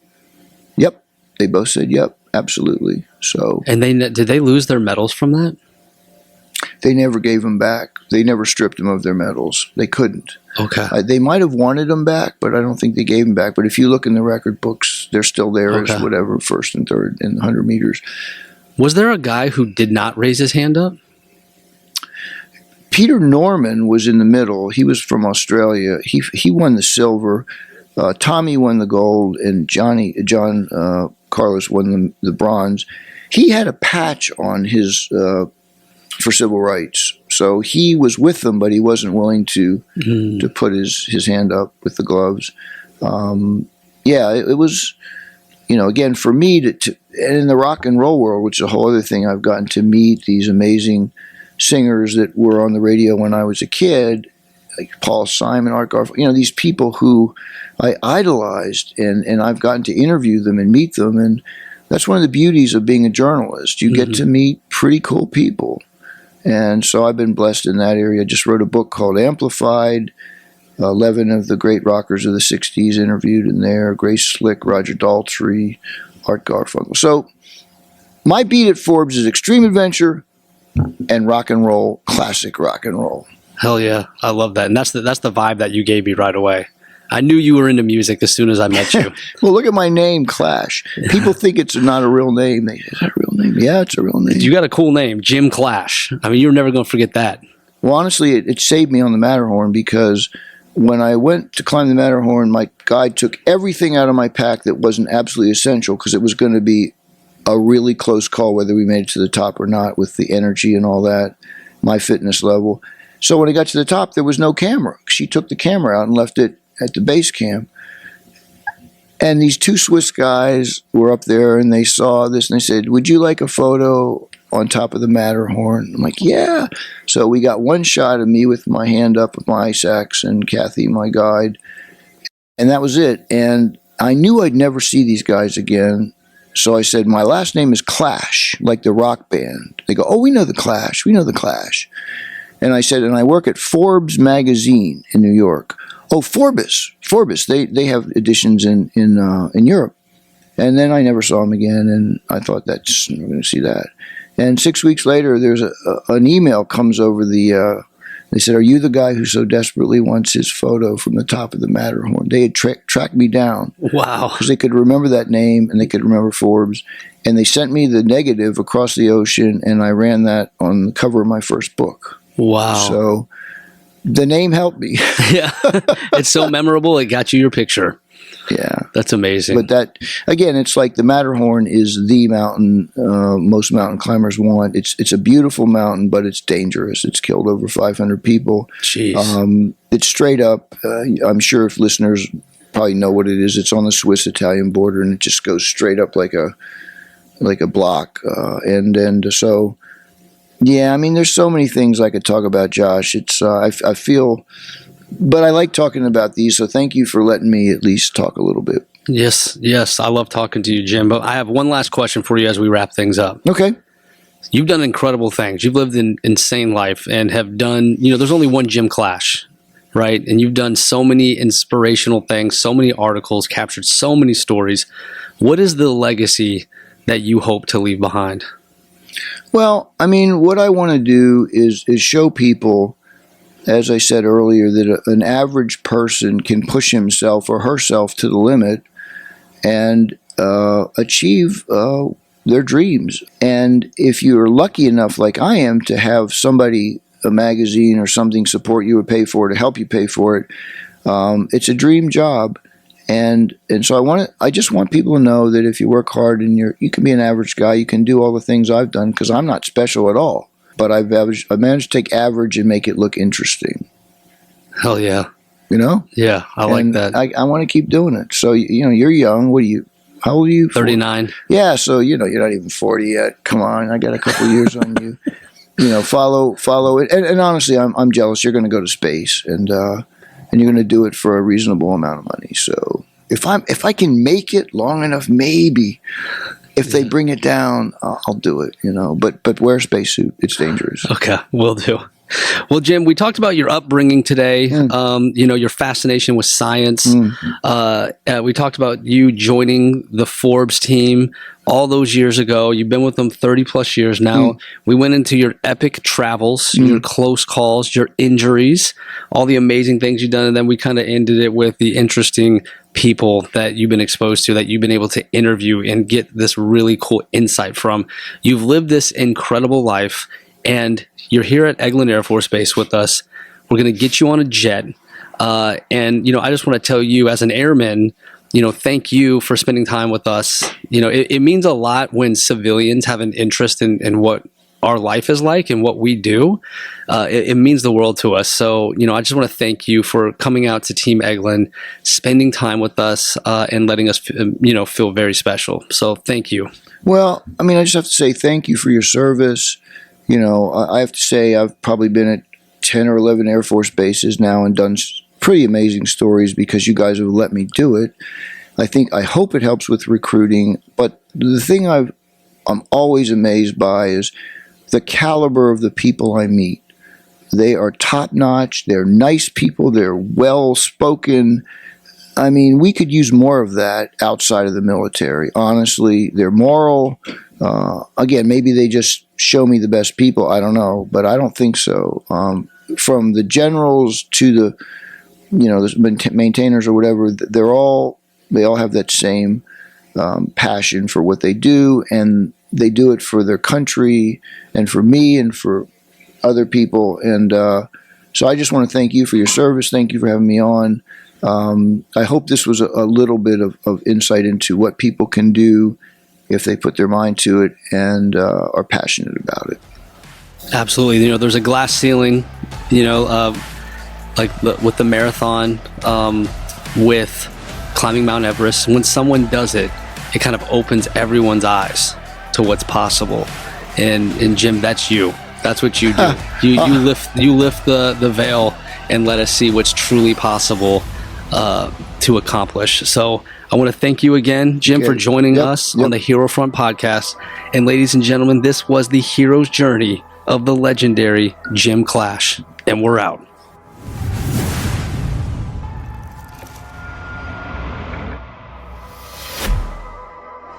Yep. They both said, yep. Absolutely. So, and did they lose their medals from that? They never gave them back. They never stripped them of their medals. They couldn't. Okay. They might have wanted them back, but I don't think they gave them back. But if you look in the record books, they're still there as whatever, first and third in the 100 meters. Was there a guy who did not raise his hand up? Peter Norman was in the middle. He was from Australia. He won the silver. Tommy won the gold, and John Carlos won the bronze. He had a patch on his for civil rights, so he was with them, but he wasn't willing to put his hand up with the gloves. It was, again, for me to and in the rock and roll world, which is a whole other thing. I've gotten to meet these amazing singers that were on the radio when I was a kid, like Paul Simon, Art Garfunkel, these people who I idolized, and I've gotten to interview them and meet them, and that's one of the beauties of being a journalist. You get to meet pretty cool people, and so I've been blessed in that area. I just wrote a book called Amplified, 11 of the great rockers of the 60s interviewed in there. Grace Slick, Roger Daltrey, Art Garfunkel. So my beat at Forbes is extreme adventure and rock and roll, classic rock and roll. Hell yeah. I love that. And that's the vibe that you gave me right away. I knew you were into music as soon as I met you. Well, look at my name, Clash. People think it's not a real name. Is that a real name? Yeah, it's a real name. You got a cool name, Jim Clash. I mean, you're never going to forget that. Well, honestly, it saved me on the Matterhorn because when I went to climb the Matterhorn, my guide took everything out of my pack that wasn't absolutely essential because it was going to be a really close call whether we made it to the top or not with the energy and all that, my fitness level. So when I got to the top, there was no camera. She took the camera out and left it at the base camp. And these two Swiss guys were up there and they saw this and they said, "Would you like a photo on top of the Matterhorn?" I'm like, "Yeah." So we got one shot of me with my hand up with my ice axe and Kathy, my guide. And that was it. And I knew I'd never see these guys again. So I said, "My last name is Clash, like the rock band." They go, "Oh, we know the Clash. We know the Clash." And I said, "And I work at Forbes magazine in New York." "Oh, Forbes. They have editions in Europe." And then I never saw him again, and I thought, I'm not going to see that. And 6 weeks later, there's an email comes over the. They said, "Are you the guy who so desperately wants his photo from the top of the Matterhorn?" They had tracked me down. Wow. Because they could remember that name and they could remember Forbes. And they sent me the negative across the ocean, and I ran that on the cover of my first book. Wow. So the name helped me. Yeah. It's so memorable. It got you your picture. Yeah. That's amazing. But that, again, it's like the Matterhorn is the mountain most mountain climbers want. It's a beautiful mountain, but it's dangerous. It's killed over 500 people. Jeez. It's straight up. I'm sure if listeners probably know what it is, it's on the Swiss-Italian border, and it just goes straight up like a block. And so, yeah, I mean, there's so many things I could talk about, Josh. It's I feel, but I like talking about these, so thank you for letting me at least talk a little bit. Yes. I love talking to you, Jim. But I have one last question for you as we wrap things up. Okay. You've done incredible things. You've lived an insane life and have done, there's only one Jim Clash, right? And you've done so many inspirational things, so many articles, captured so many stories. What is the legacy that you hope to leave behind? Well, I mean, what I want to do is show people, as I said earlier, that an average person can push himself or herself to the limit and achieve their dreams. And if you're lucky enough, like I am, to have somebody, a magazine or something, support you or pay for it, to help you pay for it, it's a dream job. And so I just want people to know that if you work hard and you can be an average guy, you can do all the things I've done, because I'm not special at all. But I've managed to take average and make it look interesting. Hell yeah. Yeah, I like that. I want to keep doing it. So, you're young. How old are you? 39. Yeah, so, you're not even 40 yet. Come on, I got a couple years on you. Follow it. And honestly, I'm jealous. You're going to go to space, and you're going to do it for a reasonable amount of money. So if I can make it long enough, maybe if they bring it down, I'll do it. But wear a spacesuit. It's dangerous. Okay, will do. Well, Jim, we talked about your upbringing today. Your fascination with science. We talked about you joining the Forbes team all those years ago. You've been with them 30 plus years now. We went into your epic travels, your close calls, your injuries, all the amazing things you've done. And then we kind of ended it with the interesting people that you've been exposed to, that you've been able to interview and get this really cool insight from. You've lived this incredible life, and you're here at Eglin Air Force Base with us. We're going to get you on a jet. I just want to tell you, as an airman, thank you for spending time with us. It means a lot when civilians have an interest in what our life is like and what we do. It means the world to us. So, I just want to thank you for coming out to Team Eglin, spending time with us, and letting us, feel very special. So thank you. Well, I mean, I just have to say thank you for your service. I have to say I've probably been at 10 or 11 Air Force bases now and done pretty amazing stories because you guys have let me do it. I hope it helps with recruiting. But the thing I'm always amazed by is the caliber of the people I meet. They are top notch. They're nice people. They're well spoken. I mean, we could use more of that outside of the military. Honestly, they're moral. Again, maybe they just show me the best people. I don't know, but I don't think so. From the generals to the, the maintainers or whatever, they all have that same passion for what they do, and they do it for their country and for me and for other people. And so I just want to thank you for your service. Thank you for having me on. I hope this was a little bit of insight into what people can do if they put their mind to it and are passionate about it. Absolutely. There's a glass ceiling, with the marathon, with climbing Mount Everest. When someone does it, it kind of opens everyone's eyes to what's possible. And Jim, that's you. That's what you do. You lift the veil and let us see what's truly possible to accomplish. So I want to thank you again, Jim, for joining us on the Hero Front podcast. And ladies and gentlemen, this was the hero's journey of the legendary Jim Clash. And we're out.